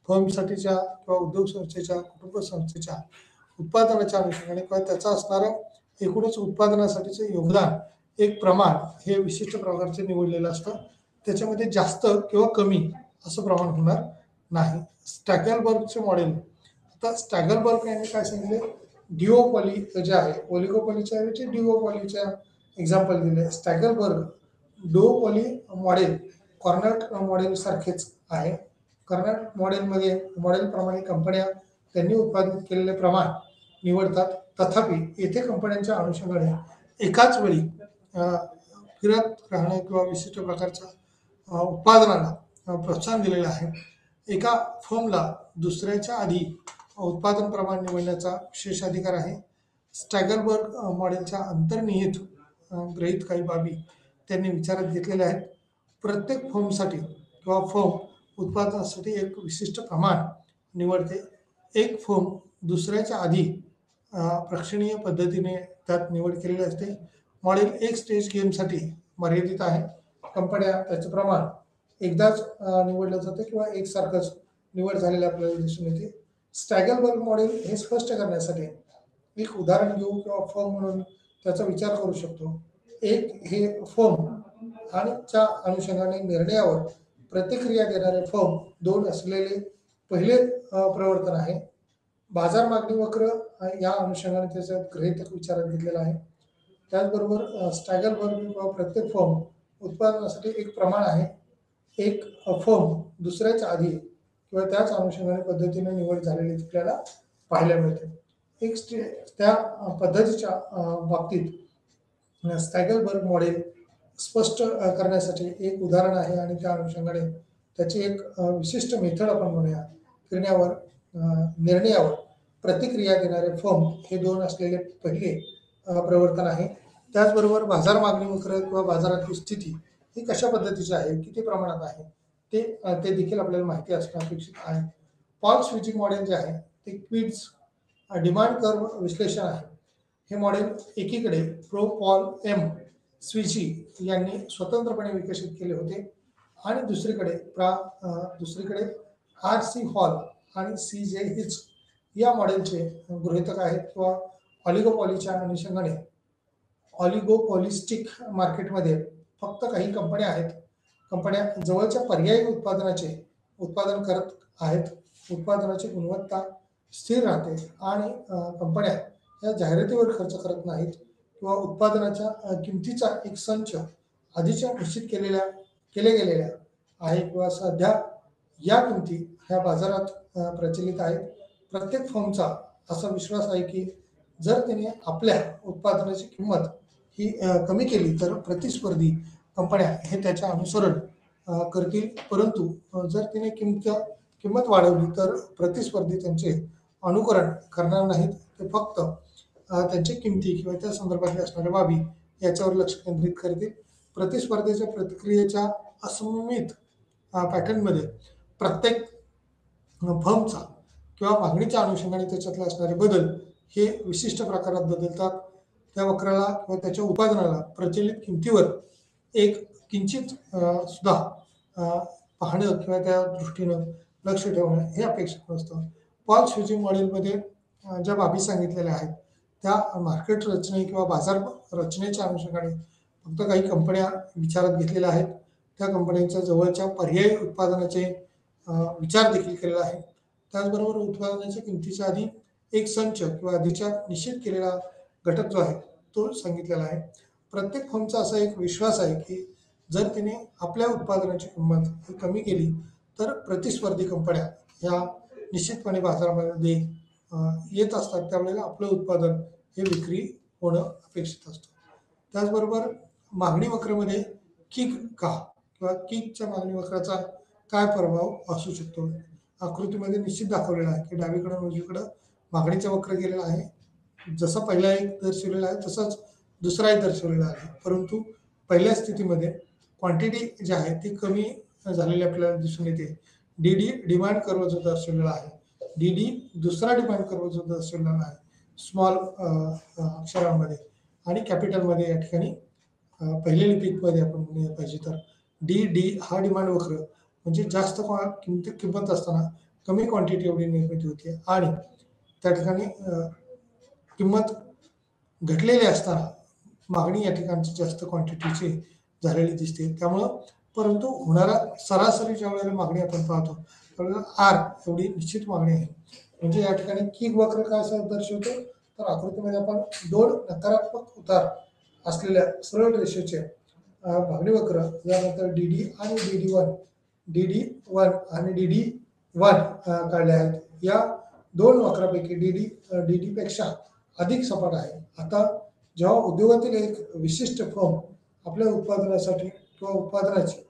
फर्मसाठीच्या किंवा उद्योग संस्थेच्या कुटुंब संस्थेच्या उत्पादनाच्या अनुषंगाने किंवा त्याचं असणारं एकूणच उत्पादनासाठीचं योगदान एक प्रमाण हे विशिष्ट प्रकारचे निवडलेलं असतं. त्याच्यामध्ये जास्त किंवा कमी असं प्रमाण होणार नाही. स्टॅगलबर्गचे मॉडेल, आता स्टॅगलबर्ग यांनी काय सांगितले, डिओपॉली जे आहे ओलिगोपॉलीच्या ऐवजी डिओपॉलीच्या एक्झाम्पल दिले. स्टॅगलबर्ग डुओपॉली मॉडेल कॉर्नट मॉडेल सारखेच आहे. कॉर्नट मॉडेलप्रमाणे कंपन्या त्यांनी उत्पादित केलेले प्रमाण निवडतात. तथापि येथे कंपन्यांच्या अनुषंगाने एकाच वेळी फिरत राहणे किंवा विशिष्ट प्रकारच्या उत्पादनाला प्रोत्साहन दिलेलं आहे. एका फर्मला दुसऱ्याच्या आधी उत्पादन प्रमाण निवडण्याचा विशेष अधिकार आहे. स्टॅगलबर्ग मॉडेलच्या अंतर्निहित गृहीत काही बाबी त्यांनी विचारात घेतलेल्या आहेत. प्रत्येक फर्मसाठी किंवा फर्म उत्पादनासाठी एक विशिष्ट प्रमाण निवडते. एक फर्म दुसऱ्याच्या आधी प्रेक्षणीय पद्धतीने त्यात निवड केलेली असते. मॉडेल एक स्टेज गेमसाठी मर्यादित आहे. कंपन्या त्याचं प्रमाण एकदाच निवडलं जातं किंवा एकसारखंच निवड झालेली आपल्याला दिसून येते. स्टॅगलबर्ग मॉडेल हे स्पष्ट करण्यासाठी एक उदाहरण घेऊ किंवा फर्म म्हणून त्याचा विचार करू शकतो. एक हे फर्म आणि च्या अनुषंगाने निर्णयावर प्रतिक्रिया देणारे फर्म 2 असलेले पहिले प्रवर्तन आहे. बाजार मागणी वक्र या अनुषंगाने त्याचा गृहीतक विचारात घेतलेला आहे. त्याचबरोबर स्टॅगलबर्ग किंवा प्रत्येक फर्म उत्पादनासाठी एक प्रमाण आहे. एक फर्म दुसऱ्याच्या आधी किंवा त्याच अनुषंगाने पद्धतीने निवड झालेली आपल्याला पाहायला मिळते. त्या पद्धतीच्या बाबतीत स्टॅगलबर्ग मॉडेल स्पष्ट करण्यासाठी एक उदाहरण आहे आणि त्या अनुषंगाने त्याची एक विशिष्ट मेथड आपण म्हणूया. निर्णयावर प्रतिक्रिया देणारे फर्म हे 2 असलेले पहिले प्रवर्तन आहे. त्याचबरोबर बाजार मागणी वक्र किंवा बाजारातली स्थिती ही कशा पद्धतीची आहे, किती प्रमाणात आहे ते देखील आपल्याला माहिती असणं अपेक्षित आहे. पॉल स्विचिंग मॉडेल जे आहे ते क्विड्स डिमांड कर्व विश्लेषण आहे. हे मॉडेल एकीकडे प्रो पॉल एम स्विची यांनी स्वतंत्रपणे विकसित केले होते आणि दुसरीकडे RC हॉल आणि CJ हिच या मॉडेलचे गृहीतक आहेत किंवा ऑलिगोपॉलीच्या अनुषंगाने ऑलिगोपॉलिस्टिक मार्केटमध्ये फक्त काही कंपन्या आहेत. कंपन्या जवळच्या पर्यायी उत्पादन करत आहेत. उत्पादनाची गुणवत्ता स्थिर राहते आणि कंपन्या या जाहिरातीवर खर्च करत नाहीत किंवा उत्पादनाच्या किमतीचा एक संच आधीच्या निश्चित केले गेलेल्या आहे किंवा सध्या या किमती ह्या बाजारात प्रचलित आहेत. प्रत्येक फर्मचा असा विश्वास आहे की जर त्याने आपल्या उत्पादनाची किंमत ही कमी केली तर प्रतिस्पर्धी कंपन्या हे त्याचे अनुसरण करतील, परंतु जर तिने किंमत वाढवली तर प्रतिस्पर्धी त्यांचे अनुकरण करणार नाहीत. ते फक्त त्यांच्या किमती किंवा त्या संदर्भातल्या असणाऱ्या बाबी याच्यावर लक्ष केंद्रित करतील. प्रतिस्पर्धेच्या प्रतिक्रियेच्या असममित पॅटर्नमध्ये प्रत्येक फर्मचा किंवा मागणीच्या अनुषंगाने त्याच्यातले असणारे बदल हे विशिष्ट प्रकारात बदलतात. त्या वक्राला किंवा त्याच्या उत्पादनाला प्रचलित किमतीवर एक किंचित सुद्धा पाहणं किंवा त्या दृष्टीनं लक्ष ठेवणं हे अपेक्षित नसतं. पॉल स्विचिंग मॉडेलमध्ये ज्या बाबी सांगितलेल्या आहेत त्या मार्केट रचने किंवा बाजार रचनेच्या अनुषंगाने फक्त काही कंपन्या विचारात घेतलेल्या आहेत. त्या कंपन्यांच्या जवळच्या पर्यायी उत्पादनाचे विचार देखील केलेला आहे. त्याचबरोबर उत्पादनाच्या किमतीच्या आधी एक संच किंवा आधीच्या निश्चित केलेला घटक जो आहे तो सांगितलेला आहे. प्रत्येक फर्मचा असा एक विश्वास आहे की जर तिने आपल्या उत्पादनाची किंमत ही कमी केली तर प्रतिस्पर्धी कंपन्या ह्या निश्चितपणे बाजारामध्ये येत असतात. त्यावेळेला आपलं उत्पादन हे विक्री होणं अपेक्षित असतं. त्याचबरोबर मागणी वक्रमध्ये किक का किंवा किकच्या मागणी वक्राचा काय प्रभाव असू शकतो. आकृतीमध्ये निश्चित दाखवलेला आहे की डावीकडून उजवीकडं मागणीचा वक्र गेलेला आहे. जसा पहिला एक दर्शवलेला आहे तसाच दुसराही दर्शवलेला आहे. परंतु पहिल्या स्थितीमध्ये क्वांटिटी जी आहे ती कमी झालेली आपल्याला दिसून येते. डी डिमांड कर्व जो दर्शवलेला आहे, डी दुसरा डिमांड कर्व जो दर्शवलेला आहे स्मॉल अक्षरांमध्ये आणि कॅपिटलमध्ये या ठिकाणी पहिल्या लिपीमध्ये आपण म्हणूया पाहिजे तर डी हा डिमांड वक्र म्हणजे जास्त किंमत असताना कमी क्वांटिटी एवढी निर्मिती होते आणि त्या ठिकाणी किंमत घटलेली असताना मागणी या ठिकाणची जास्त क्वांटिटीची झालेली दिसते. त्यामुळं परंतु होणारा सरासरी ज्या वेळेला मागणी आपण पाहतो त्यावेळेला आर एवढी निश्चित मागणी आहे. म्हणजे या ठिकाणी किक वक्र काय असं दर्शवतो तर आकृतीमध्ये आपण दोन नकारात्मक उतार असलेल्या सरळ रेषेचे मागणी वक्र यानंतर डी आणि डी वन आणि डी वन काढले आहेत. या दोन वक्रापैकी डी पेक्षा अधिक सपाट आहे. आता जेव्हा उद्योगातील एक विशिष्ट फर्म आपल्या उत्पादनासाठी किंवा उत्पादनाची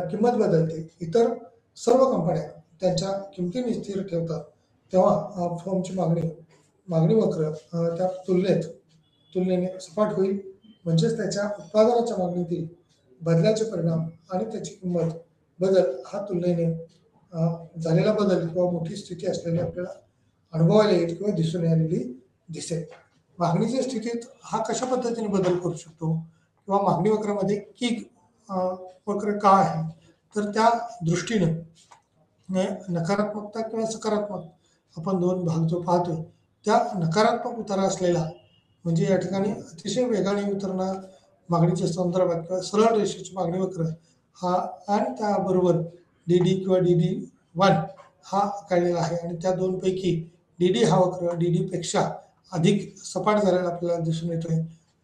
किंमत बदलते, इतर सर्व कंपन्या त्यांच्या किमती स्थिर ठेवतात, तेव्हा फर्मची मागणी वक्र त्या तुलनेने सपाट होईल. म्हणजेच त्याच्या उत्पादनाच्या मागणीतील बदलाचे परिणाम आणि त्याची किंमत बदल हा तुलनेने झालेला बदल किंवा मोठी स्थिती असलेली आपल्याला अनुभवायला येईल किंवा दिसून आलेली दिसेल. मागणीच्या स्थितीत हा कशा पद्धतीने बदल करू शकतो किंवा मागणी वक्रामध्ये किक वक्र का आहे तर त्या दृष्टीने नकारात्मकता किंवा सकारात्मक आपण दोन भाग जो पाहतोय त्या नकारात्मक उतारा असलेला म्हणजे या ठिकाणी अतिशय वेगाने उतरणं मागणीच्या संदर्भात किंवा सरळ रेषेची मागणी वक्र हा आणि त्याबरोबर डी किंवा डी वन हा काढलेला आहे आणि त्या दोनपैकी डी हा वक्र डी पेक्षा अधिक सपाट झालेला आपल्याला दिसून येतोय.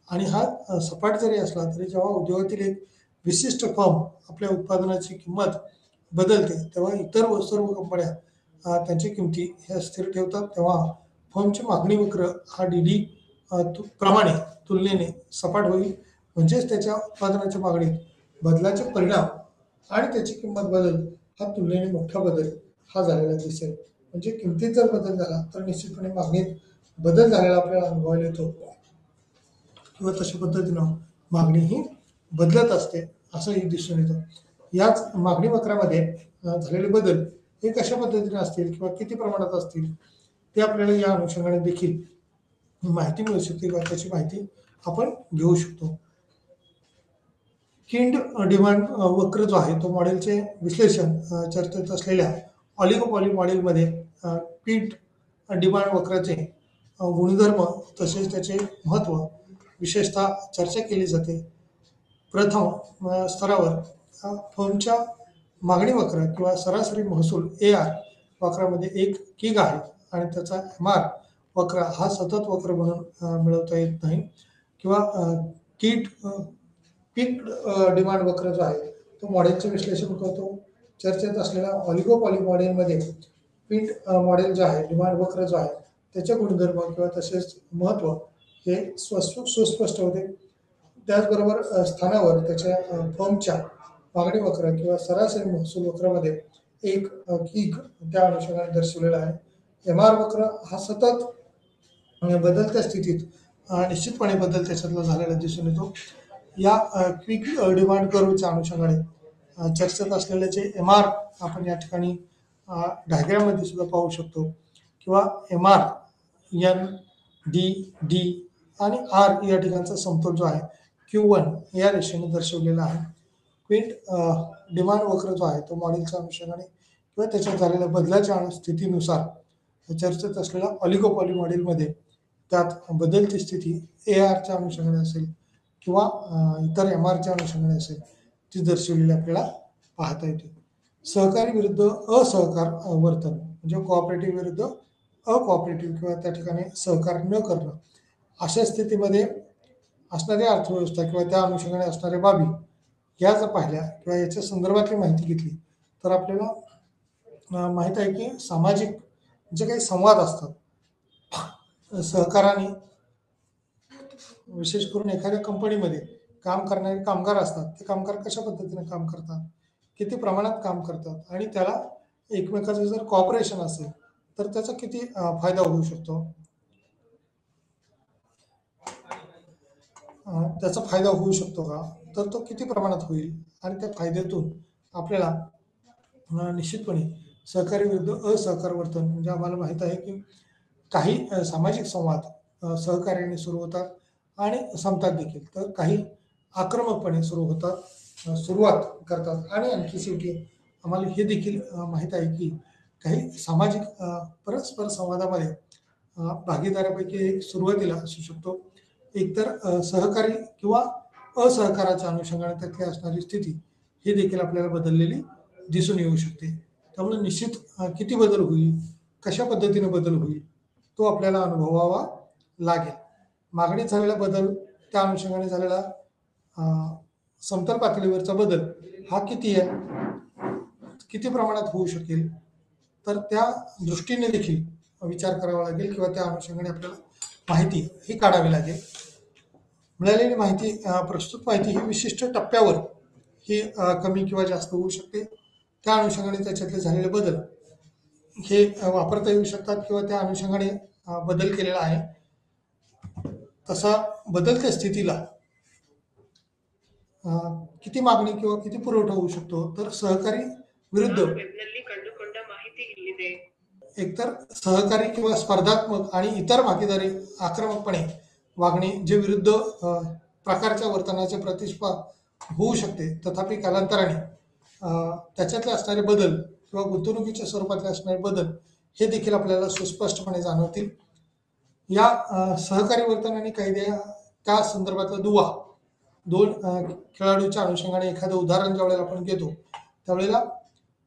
आणि हा सपाट जरी असला तरी जेव्हा उद्योगातील एक विशिष्ट फर्म आपल्या उत्पादनाची किंमत बदलते तेव्हा इतर सर्व कंपन्या त्यांच्या किमती ह्या स्थिर ठेवतात. तेव्हा फर्मची मागणी वक्र हा डी प्रमाणे तुलनेने सपाट होईल. म्हणजेच त्याच्या उत्पादनाच्या मागणीत बदलाचे परिणाम आणि त्याची किंमत बदल हा तुलनेने मोठा बदल हा झालेला दिसेल. म्हणजे किमतीत जर बदल झाला तर निश्चितपणे मागणीत बदल झालेला आपल्याला अनुभवायला येतो किंवा तशा पद्धतीनं मागणी ही बदलत असते असंही दिसून येतं. याच मागणी वक्रामध्ये झालेले बदल हे कशा पद्धतीने असतील किंवा किती प्रमाणात असतील ते आपल्याला या अनुषंगाने देखील माहिती मिळू शकते किंवा त्याची माहिती आपण घेऊ शकतो. किंड डिमांड वक्र जो आहे तो मॉडेलचे विश्लेषण चर्चेत असलेल्या ऑलिगोपॉली मॉडेलमध्ये पीठ डिमांड वक्राचे गुणधर्म तसेच त्याचे महत्त्व विशेषतः चर्चा केली जाते. प्रथम स्तरावर फर्मच्या मागणी वक्र किंवा सरासरी महसूल AR वक्रामध्ये एक किग आहे आणि त्याचा MR वक्र हा सतत वक्र म्हणून मिळवता येत नाही किंवा पीक डिमांड वक्र जो आहे तो मॉडेलचे विश्लेषण करतो. चर्चेत असलेल्या ऑलिगोपॉली मॉडेलमध्ये पीट मॉडेल जो आहे डिमांड वक्र जो आहे त्याचे गुणधर्म किंवा तसेच महत्त्व हे सुस्पष्ट होते. त्याचबरोबर स्थानावर त्याच्या फर्मच्या मागणी वक्र किंवा सरासरी महसूल वक्रामध्ये एक किग त्या अनुषंगाने दर्शवलेला आहे. MR वक्र हा सतत बदलत्या स्थितीत निश्चितपणे बदल त्याच्यातला झालेला दिसून येतो. या क्विक डिमांड कर्वच्या अनुषंगाने चर्चेत असलेले जे MR आपण या ठिकाणी डायग्राममध्ये सुद्धा पाहू शकतो किंवा MR डी आणि R या ठिकाणचा समतोल जो आहे Q1 या रेषेने दर्शवलेला आहे. स्पिंट डिमांड वक्र जो आहे तो मॉडेलच्या अनुषंगाने किंवा त्याच्यात झालेल्या बदलाच्या स्थितीनुसार चर्चेत असलेल्या ऑलिगोपॉली मॉडेलमध्ये त्यात बदलती स्थिती ARच्या अनुषंगाने असेल किंवा इतर MRच्या अनुषंगाने असेल ती दर्शवलेली आपल्याला पाहता येते. सहकारी विरुद्ध असहकार वर्तन म्हणजे कोऑपरेटिव्ह विरुद्ध अकोऑपरेटिव्ह किंवा त्या ठिकाणी सहकार न करणं अशा स्थितीमध्ये असणारी अर्थव्यवस्था किंवा त्या अनुषंगाने असणाऱ्या बाबी या जर पाहिल्या किंवा याच्या संदर्भातली माहिती घेतली तर आपल्याला माहीत आहे की सामाजिक जे काही संवाद असतात सहकाराने विशेष करून एखाद्या कंपनीमध्ये काम करणारे कामगार असतात ते कामगार कशा पद्धतीने काम करतात, किती प्रमाणात काम करतात आणि त्याला एकमेकाचं जर कॉपरेशन असेल तर त्याचा किती फायदा होऊ शकतो, त्याचा फायदा होऊ शकतो का, तर तो किती प्रमाणात होईल आणि त्या फायद्यातून आपल्याला निश्चितपणे सहकारी विरुद्ध असहकार वर्तन म्हणजे आम्हाला माहीत आहे की काही सामाजिक संवाद सहकार्याने सुरू होतात आणि संपतात देखील, तर काही आक्रमकपणे सुरू होतात सुरुवात करतात आणि आणखी शेवटी आम्हाला हे देखील माहीत आहे की काही सामाजिक परस्पर संवादामध्ये भागीदारापैकी सुरुवातीला असू शकतो एकतर सहकारी किंवा असहकाराच्या अनुषंगाने त्यातली असणारी स्थिती ही देखील आपल्याला बदललेली दिसून येऊ शकते. त्यामुळे निश्चित किती बदल होईल, कशा पद्धतीने बदल होईल तो आपल्याला अनुभवावा लागेल. मागणीत झालेला बदल त्या अनुषंगाने झालेला समतल पातळीवरचा बदल हा किती आहे, किती प्रमाणात होऊ शकेल, तर त्या दृष्टीने देखील विचार करावा लागेल किंवा त्या अनुषंगाने आपल्याला माहिती ही काढावी लागेल. मिळालेली माहिती प्रस्तुत माहिती ही विशिष्ट टप्प्यावर ही कमी किंवा जास्त होऊ शकते. त्या अनुषंगाने त्याच्यातले झालेले बदल हे वापरता येऊ शकतात किंवा त्या अनुषंगाने बदल केलेला आहे तसा बदलत्या स्थितीला किती मागणी किंवा किती पुरवठा होऊ शकतो, तर सहकारी विरुद्ध एकतर सहकारी किंवा स्पर्धात्मक आणि इतर भागीदारी आक्रमकपणे वागणे जे विरुद्ध प्रकारच्या वर्तनाचे प्रतिस्पर्धा होऊ शकते, तथापि कालांतराने त्याच्यातले असणारे बदल किंवा गुंतवणुकीच्या स्वरूपातले असणारे बदल हे देखील आपल्याला सुस्पष्टपणे जाणवतील. या सहकारी वर्तन आणि कायदे त्या संदर्भातला दुवा दोन खेळाडूच्या अनुषंगाने एखादं उदाहरण ज्यावेळेला आपण घेतो त्यावेळेला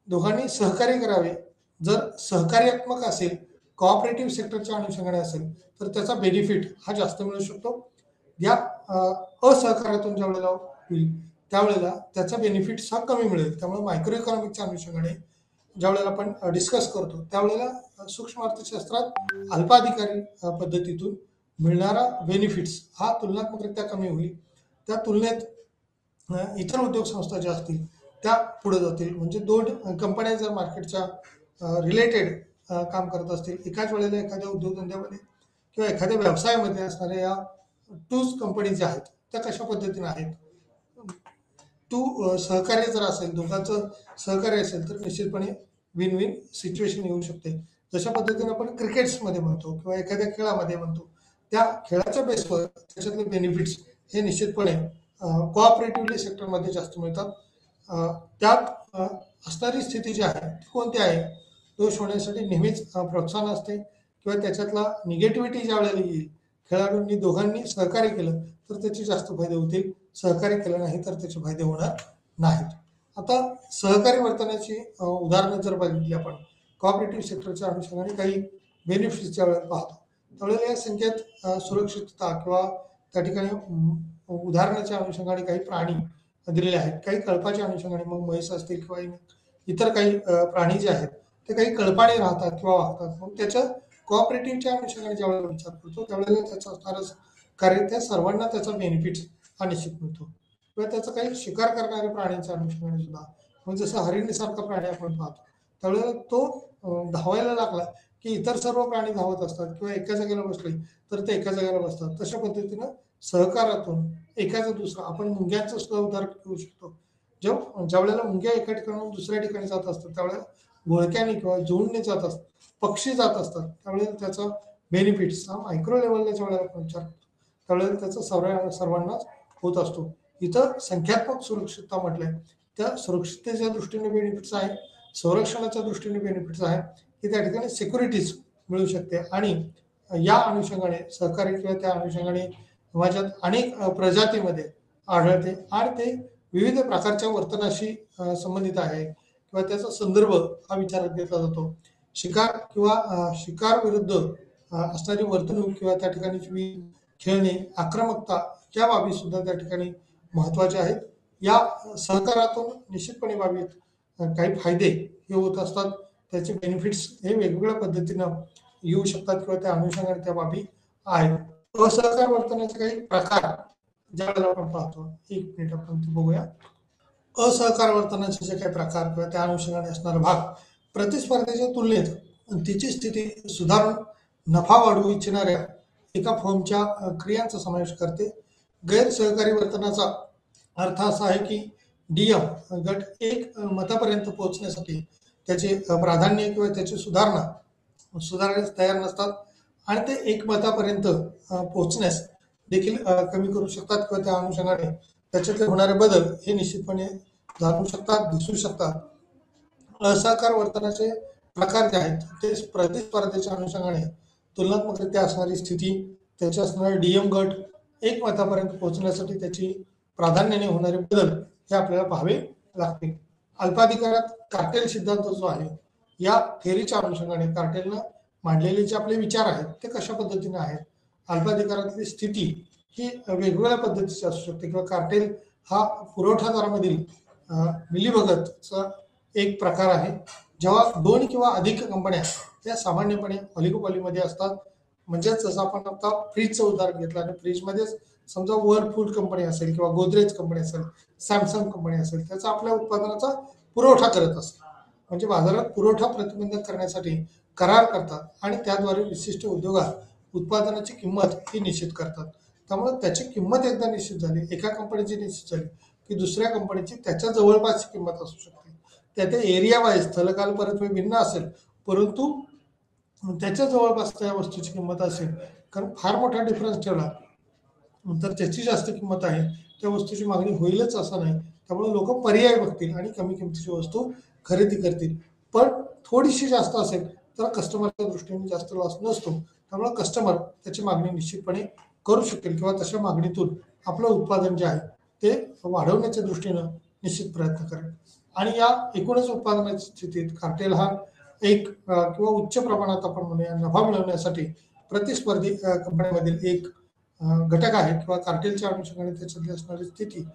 दोघांनी सहकार्य करावे. जर सहकार्यात्मक असेल, कोऑपरेटिव्ह सेक्टरच्या अनुषंगाने असेल तर त्याचा बेनिफिट हा जास्त मिळू शकतो. या असहकार्यातून ज्यावेळेला होईल त्यावेळेला त्याचा बेनिफिट हा कमी मिळेल. त्यामुळे मायक्रो इकॉनॉमिकच्या अनुषंगाने ज्यावेळेला आपण डिस्कस करतो त्यावेळेला सूक्ष्म अर्थशास्त्रात अल्पाधिकारी पद्धतीतून मिळणारा बेनिफिट्स हा तुलनात्मकरित्या कमी होईल. त्या तुलनेत इतर उद्योग संस्था ज्या असतील त्या पुढे जातील. म्हणजे दोन कंपन्या जर मार्केटच्या रिलेटेड काम करत असतील एकाच वेळेला एखाद्या उद्योगधंद्यामध्ये किंवा एखाद्या व्यवसायामध्ये असणाऱ्या या टूज कंपनी ज्या आहेत त्या कशा पद्धतीने आहेत, सहकार्य जर असेल, दोघांचं सहकार्य असेल तर निश्चितपणे विन विन सिच्युएशन येऊ शकते. जशा पद्धतीने आपण क्रिकेट्समध्ये म्हणतो किंवा एखाद्या खेळामध्ये म्हणतो त्या खेळाच्या बेसवर त्याच्यातले बेनिफिट्स हे निश्चितपणे कोऑपरेटिव्ह सेक्टरमध्ये जास्त मिळतात. त्यात असणारी स्थिती जी आहे ती कोणती आहे, दोष होण्यासाठी नेहमीच प्रोत्साहन असते किंवा त्याच्यातला निगेटिव्हिटी ज्या वेळेला येईल, खेळाडूंनी दोघांनी सहकार्य केलं तर त्याचे जास्त फायदे होतील, सहकार्य केलं नाही तर त्याचे फायदे होणार नाहीत. आता सहकारी वर्तनाची उदाहरणं जर बघितली आपण कोऑपरेटिव्ह सेक्टरच्या अनुषंगाने काही बेनिफिट्स ज्या वेळेला पाहतो त्यावेळेला या संख्येत सुरक्षितता किंवा त्या ठिकाणी उदाहरणाच्या अनुषंगाने काही प्राणी दिलेले आहेत, काही कळपाच्या अनुषंगाने मग म्हैस असतील किंवा इतर काही प्राणी जे आहेत ते काही कळपाने राहतात किंवा वागतात. मग त्याच्या कोऑपरेटिव्हच्या अनुषंगाने ज्यावेळेला विचार करतो त्यावेळेला त्याचा असणारच कार्य त्या सर्वांना त्याचा बेनिफिट हा निश्चित मिळतो. किंवा त्याचं काही शिकार करणाऱ्या प्राण्यांच्या अनुषंगाने सुद्धा मग जसं हरिणीसारखा प्राणी आपण पाहतो त्यावेळेला तो धावायला लागला की इतर सर्व प्राणी धावत असतात किंवा एका जागेला बसले तर ते एका जागेला बसतात. तशा पद्धतीनं सहकारातून एकाचं दुसरं आपण मुंग्यांचं सुद्धा उदाहरण घेऊ शकतो. ज्या वेळेला मुंग्या एका ठिकाणाहून दुसऱ्या ठिकाणी जात असतात त्यावेळेला घोळक्याने किंवा जुळून जात असतात, पक्षी जात असतात त्यावेळेला त्याचा बेनिफिट्स हा मायक्रो लेवलला ज्या वेळेला आपण विचार करतो त्यावेळेला त्याचा सर्वांनाच होत असतो. इथं संख्यात्मक सुरक्षितता म्हटलंय, त्या सुरक्षिततेच्या दृष्टीने बेनिफिट्स आहे, संरक्षणाच्या दृष्टीने बेनिफिट्स आहे, की त्या ठिकाणी सिक्युरिटीज मिळू शकते आणि या अनुषंगाने सहकारी किंवा त्या अनुषंगाने समाजात अनेक प्रजातीमध्ये आढळते आणि ते विविध प्रकारच्या वर्तनाशी संबंधित आहे किंवा त्याचा संदर्भ हा विचारात घेतला जातो. शिकार किंवा शिकार विरुद्ध असणारी वर्तणूक किंवा त्या ठिकाणी खेळणे, आक्रमकता या बाबी सुद्धा त्या ठिकाणी महत्वाच्या आहेत. या सहकारातून निश्चितपणे बाबीत काही फायदे हे होत असतात. त्याचे बेनिफिट्स हे वेगवेगळ्या पद्धतीनं येऊ शकतात किंवा त्या अनुषंगाने त्या बाबी आहेत. असहकार वर्तनाचे काही प्रकार ज्यावेळेला आपण पाहतो, एक मिनिट आपण ते बघूया. असहकार वर्तनाचे जे काही प्रकार किंवा त्या अनुषंगाने असणारा भाग प्रतिस्पर्धेच्या तुलनेत तिची स्थिती सुधारून नफा वाढवू इच्छिणाऱ्या एका फर्मच्या क्रियांचा समावेश करते. गैरसहकारी वर्तनाचा अर्थ असा आहे की डीएम गट एक मतापर्यंत पोहोचण्यासाठी त्याचे प्राधान्य किंवा त्याची सुधारण्यास तयार नसतात आणि ते एक मतापर्यंत पोहोचण्यास देखील कमी करू शकतात किंवा त्या अनुषंगाने त्याच्यातले होणारे बदल हे निश्चितपणे जाणू शकतात, दिसू शकतात. असहकार वर्तनाचे प्रकार जे आहेत ते प्रतिस्पर्धेच्या अनुषंगाने तुलनात्मकरित्या असणारी स्थिती, त्याचे असणारे डीएम गट एक मतापर्यंत पोहोचण्यासाठी त्याची प्राधान्याने होणारे बदल हे आपल्याला पाहावे लागतील. अल्पाधिकारात कार्टेल सिद्धांत जो आहे या थेअरीच्या अनुषंगाने कार्टेलनं मांडलेले जे आपले विचार आहेत ते कशा पद्धतीने आहेत. अल्पाधिकारातली स्थिती ही वेगवेगळ्या पद्धतीची असू शकते किंवा कार्टेल हा पुरवठादारामधील मिलीभगतचा एक प्रकार आहे. जेव्हा दोन किंवा अधिक कंपन्या या सामान्यपणे ऑलिगोपॉलीमध्ये असतात, म्हणजेच जसं आपण आता फ्रीजचं उदाहरण घेतलं आणि फ्रीजमध्येच समजा वर्लपूल कंपनी असेल किंवा गोदरेज कंपनी असेल, सॅमसंग कंपनी असेल, त्याचा आपल्या उत्पादनाचा पुरवठा करत असेल, म्हणजे बाजारात पुरवठा प्रतिबंधित करण्यासाठी करार करतात आणि त्याद्वारे विशिष्ट उद्योगात उत्पादनाची किंमत ही निश्चित करतात. त्यामुळे त्याची किंमत एकदा निश्चित झाली, एका कंपनीची निश्चित झाली की दुसऱ्या कंपनीची त्याच्या जवळपासची किंमत असू शकते. त्या एरिया वाईज स्थलकाल परत्वे भिन्न असेल, परंतु त्याच्या जवळपास त्या वस्तूची किंमत असेल. कारण फार मोठा डिफरन्स ठेवला तर त्याची जास्त किंमत आहे, त्या वस्तूची मागणी होईलच असं नाही. त्यामुळे लोक पर्याय बघतील आणि कमी किमतीची वस्तू खरेदी करतील. पण थोडीशी जास्त असेल तर कस्टमरच्या दृष्टीने जास्त लॉस नसतो. त्यामुळे कस्टमर त्याची मागणी निश्चितपणे करू शकेल किंवा तशा मागणीतून आपलं उत्पादन जे आहे ते वाढवण्याच्या दृष्टीनं निश्चित प्रयत्न करेल. आणि या एकूणच उत्पादनाच्या स्थितीत कार्टेल हा एक किंवा उच्च प्रमाणात आपण म्हणूया नफा मिळवण्यासाठी प्रतिस्पर्धी कंपन्यांमधील एक घटक आहे किंवा कार्टेलच्या अनुषंगाने त्याच्यातली असणारी स्थिती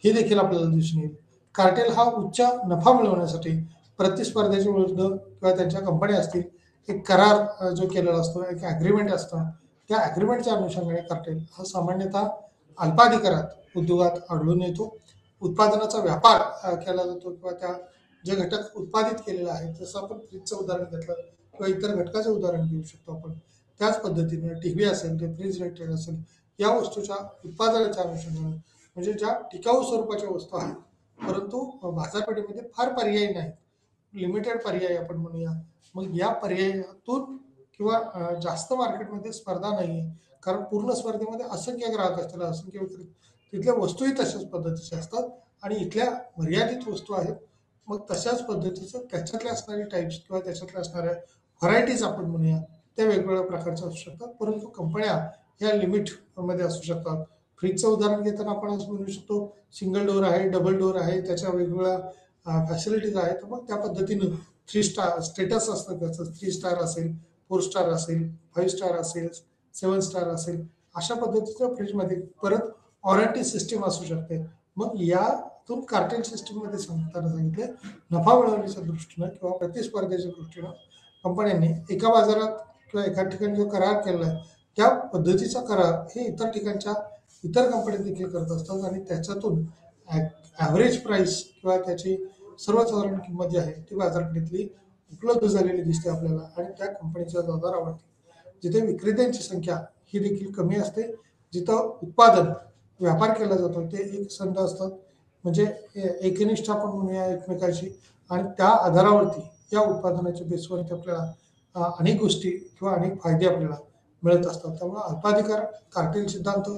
ही देखील आपल्याला दिसून येईल. कार्टेल हा उच्च नफा मिळवण्यासाठी प्रतिस्पर्धेच्या विरुद्ध किंवा त्यांच्या कंपन्या असतील एक करार जो केलेला असतो, एक ॲग्रीमेंट असतं, त्या ॲग्रीमेंटच्या अनुषंगाने कार्टेल हा सामान्यतः अल्पाधिकारात उद्योगात आढळून येतो. उत्पादनाचा व्यापार केला जातो किंवा त्या जे घटक उत्पादित केलेले आहेत, जसं आपण फ्रीजचं उदाहरण घेतलं किंवा इतर घटकाचं उदाहरण घेऊ शकतो आपण, त्याच पद्धतीने टीव्ही असेल, रेफ्रिजरेटर असेल, या वस्तूच्या उत्पादनाच्या अनुषंगाने म्हणजे ज्या टिकाऊ स्वरूपाच्या वस्तू आहेत परंतु बाजारपेठेमध्ये फार पर्याय नाही, लिमिटेड पर्याय आपण म्हणूया. मग या पर्यायातून किंवा जास्त मार्केटमध्ये स्पर्धा नाही आहे, कारण पूर्ण स्पर्धेमध्ये असंख्य ग्राहक असतील, असंख्य विक्रेते, तिथल्या वस्तूही तशाच पद्धतीच्या असतात आणि इथल्या मर्यादित वस्तू आहेत. मग तशाच पद्धतीचं त्याच्यातल्या असणारी टाईप्स किंवा त्याच्यातल्या असणाऱ्या व्हरायटीज आपण म्हणूया त्या वेगवेगळ्या प्रकारच्या असू शकतात, परंतु कंपन्या ह्या लिमिटमध्ये असू शकतात. फ्रीजचं उदाहरण घेताना आपण असं म्हणू शकतो सिंगल डोअर आहे, डबल डोअर आहे, त्याच्या वेगवेगळ्या फॅसिलिटीज आहेत. मग त्या पद्धतीनं 3 स्टार स्टेटस असतं त्याचं, 3 स्टार असेल, 4 स्टार असेल, 5 स्टार असेल, 7 स्टार असेल, अशा पद्धतीच्या फ्रीजमध्ये परत वॉरंटी सिस्टीम असू शकते. मग यातून कार्टेल सिस्टीममध्ये सांगितले नफा मिळवण्याच्या दृष्टीनं किंवा प्रतिस्पर्धेच्या दृष्टीनं कंपन्यांनी एका बाजारात किंवा एका ठिकाणी जो करार केलेला आहे त्या पद्धतीचा करार हे इतर ठिकाणच्या इतर कंपन्या देखील करत असतात आणि त्याच्यातून ॲव्हरेज प्राइस किंवा त्याची सर्वसाधारण किंमत जी आहे ती बाजारपेठेतली उपलब्ध झालेली दिसते आपल्याला आणि त्या कंपनीच्या आधारावरती जिथे विक्रेत्यांची संख्या ही देखील कमी असते, जिथं उत्पादन व्यापार केला जातो ते एक संघ असतात, म्हणजे एकनिष्ठ आपण म्हणूया एकमेकांशी, आणि त्या आधारावरती या उत्पादनाच्या बेसवरती आपल्याला अनेक गोष्टी किंवा अनेक फायदे आपल्याला मिळत असतात. त्यामुळे अल्पाधिकार कार्टेल सिद्धांत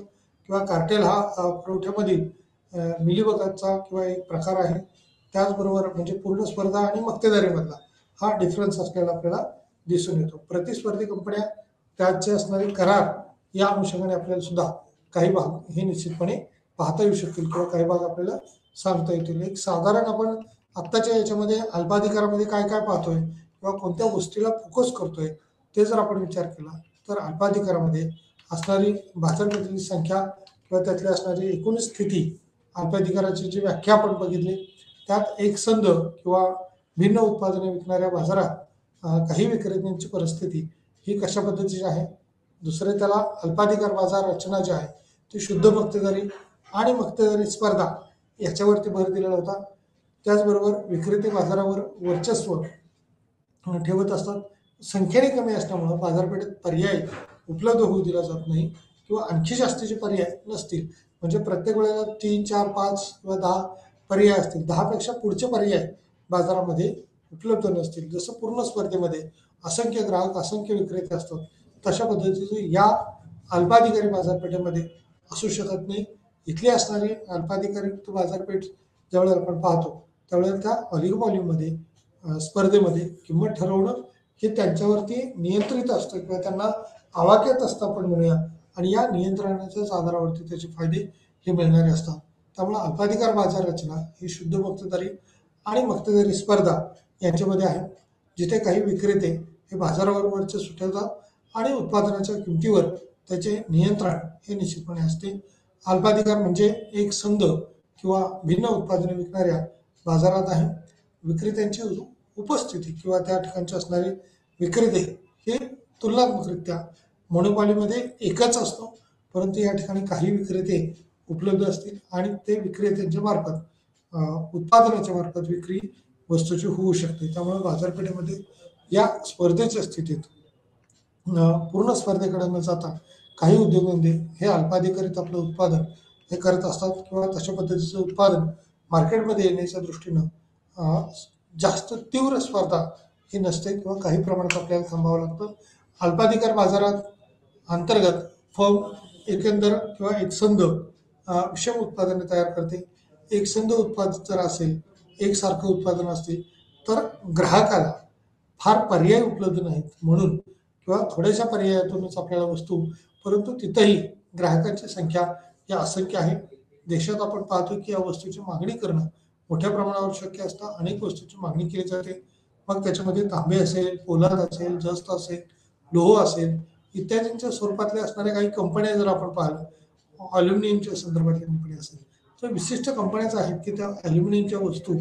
किंवा कार्टेल हा पुरवठ्यामधील मिलीबगाचा किंवा एक प्रकार आहे. त्याचबरोबर म्हणजे पूर्ण स्पर्धा आणि मक्तेदारीमधला हा डिफरन्स असलेला आपल्याला दिसून येतो. प्रतिस्पर्धी कंपन्या त्याचे असणारे करार या अनुषंगाने आपल्याला सुद्धा काही भाग हे निश्चितपणे पाहता येऊ शकतील किंवा काही भाग आपल्याला सांगता येतील. एक साधारण आपण आत्ताच्या याच्यामध्ये अल्पाधिकारामध्ये काय काय पाहतोय किंवा कोणत्या गोष्टीला फोकस करतोय ते जर आपण विचार केला तर अल्पाधिकारामध्ये असणारी बाजारपेठेची संख्या किंवा त्यातली असणारी एकूण स्थिती, अल्पाधिकाराची जी व्याख्या आपण बघितली त्यात एक संध किंवा भिन्न उत्पादने विकणाऱ्या बाजारात काही विक्रेत्यांची परिस्थिती ही कशा पद्धतीची आहे. दुसरे त्याला अल्पाधिकार बाजार रचना जी आहे ती शुद्ध मक्तेदारी आणि मक्तेदारी स्पर्धा याच्यावरती भर दिलेला होता. त्याचबरोबर विक्रेते बाजारावर वर्चस्व ठेवत असतात. संख्येने कमी असल्यामुळं बाजारपेठेत पर्याय उपलब्ध होऊ दिला जात नाही किंवा आणखी जास्तीचे पर्याय नसतील. म्हणजे प्रत्येक वेळेला 3, 4, 5 किंवा 10 पर्याय असतील. 10 पेक्षा पुढचे पर्याय बाजारामध्ये उपलब्ध नसतील. जसं पूर्ण स्पर्धेमध्ये असंख्य ग्राहक, असंख्य विक्रेते असतात, तशा पद्धतीचे या अल्पाधिकारी बाजारपेठेमध्ये असू शकत नाही. इथली असणारी अल्पाधिकारी बाजारपेठ ज्यावेळेला आपण पाहतो त्यावेळेला त्या ऑलिगोपॉलीमध्ये स्पर्धेमध्ये किंमत ठरवणं हे त्यांच्यावरती नियंत्रित असतं किंवा त्यांना आवाक्यात असतं आपण म्हणूया. आणि या नियंत्रणाच्याच आधारावरती त्याचे फायदे हे मिळणारे असतात. त्यामुळे अल्पाधिकार बाजार रचना ही शुद्ध मक्तेदारी आणि मक्तेदारी स्पर्धा यांच्यामध्ये आहे, जिथे काही विक्रेते हे बाजारावर वर्चस्व ठेवतात आणि उत्पादनाच्या किमतीवर त्याचे नियंत्रण हे निश्चितपणे असते. अल्पाधिकार म्हणजे एक संघ किंवा भिन्न उत्पादने विकणाऱ्या बाजारात आहे. विक्रेत्यांची उपस्थिती किंवा त्या ठिकाणचे असणारे विक्रेते हे तुलनात्मकरित्या मोनोपॉलीमध्ये एकच असतो, परंतु या ठिकाणी काही विक्रेते उपलब्ध असतील आणि ते विक्रेत्यांच्या मार्फत उत्पादनाच्या मार्फत विक्री वस्तूची होऊ शकते. त्यामुळे बाजारपेठेमध्ये या स्पर्धेच्या स्थितीत पूर्ण स्पर्धेकडे न जाता काही उद्योगधंदे हे अल्पाधिकारीत आपलं उत्पादन हे करत असतात किंवा तशा पद्धतीचं उत्पादन मार्केटमध्ये येण्याच्या दृष्टीनं जास्त तीव्र स्पर्धा ही नसते किंवा काही प्रमाणात आपल्याला थांबावं लागतं. अल्पाधिकार बाजारात अंतर्गत फर्म एकंदर किंवा एक संघ विषम उत्पादने तयार करते. एक संघ उत्पादन जर असेल, एकसारखं उत्पादन असतील तर ग्राहकाला फार पर्याय उपलब्ध नाहीत म्हणून किंवा थोड्याशा पर्यायातूनच आपल्याला वस्तू, परंतु तिथंही ग्राहकांची संख्या या असंख्य आहे. देशात आपण पाहतो की या वस्तूची मागणी करणं मोठ्या प्रमाणावर शक्य असतं. अनेक वस्तूची मागणी केली जाते. मग त्याच्यामध्ये तांबे असेल, पोलाद असेल, जस्त असेल, लोह असेल इत्यादींच्या स्वरूपातल्या असणाऱ्या काही कंपन्या जर आपण पाहिलं, अल्युमिनियमच्या संदर्भातल्या कंपन्या असेल तर विशिष्ट कंपन्याच आहेत की त्या अल्युमिनियमच्या वस्तू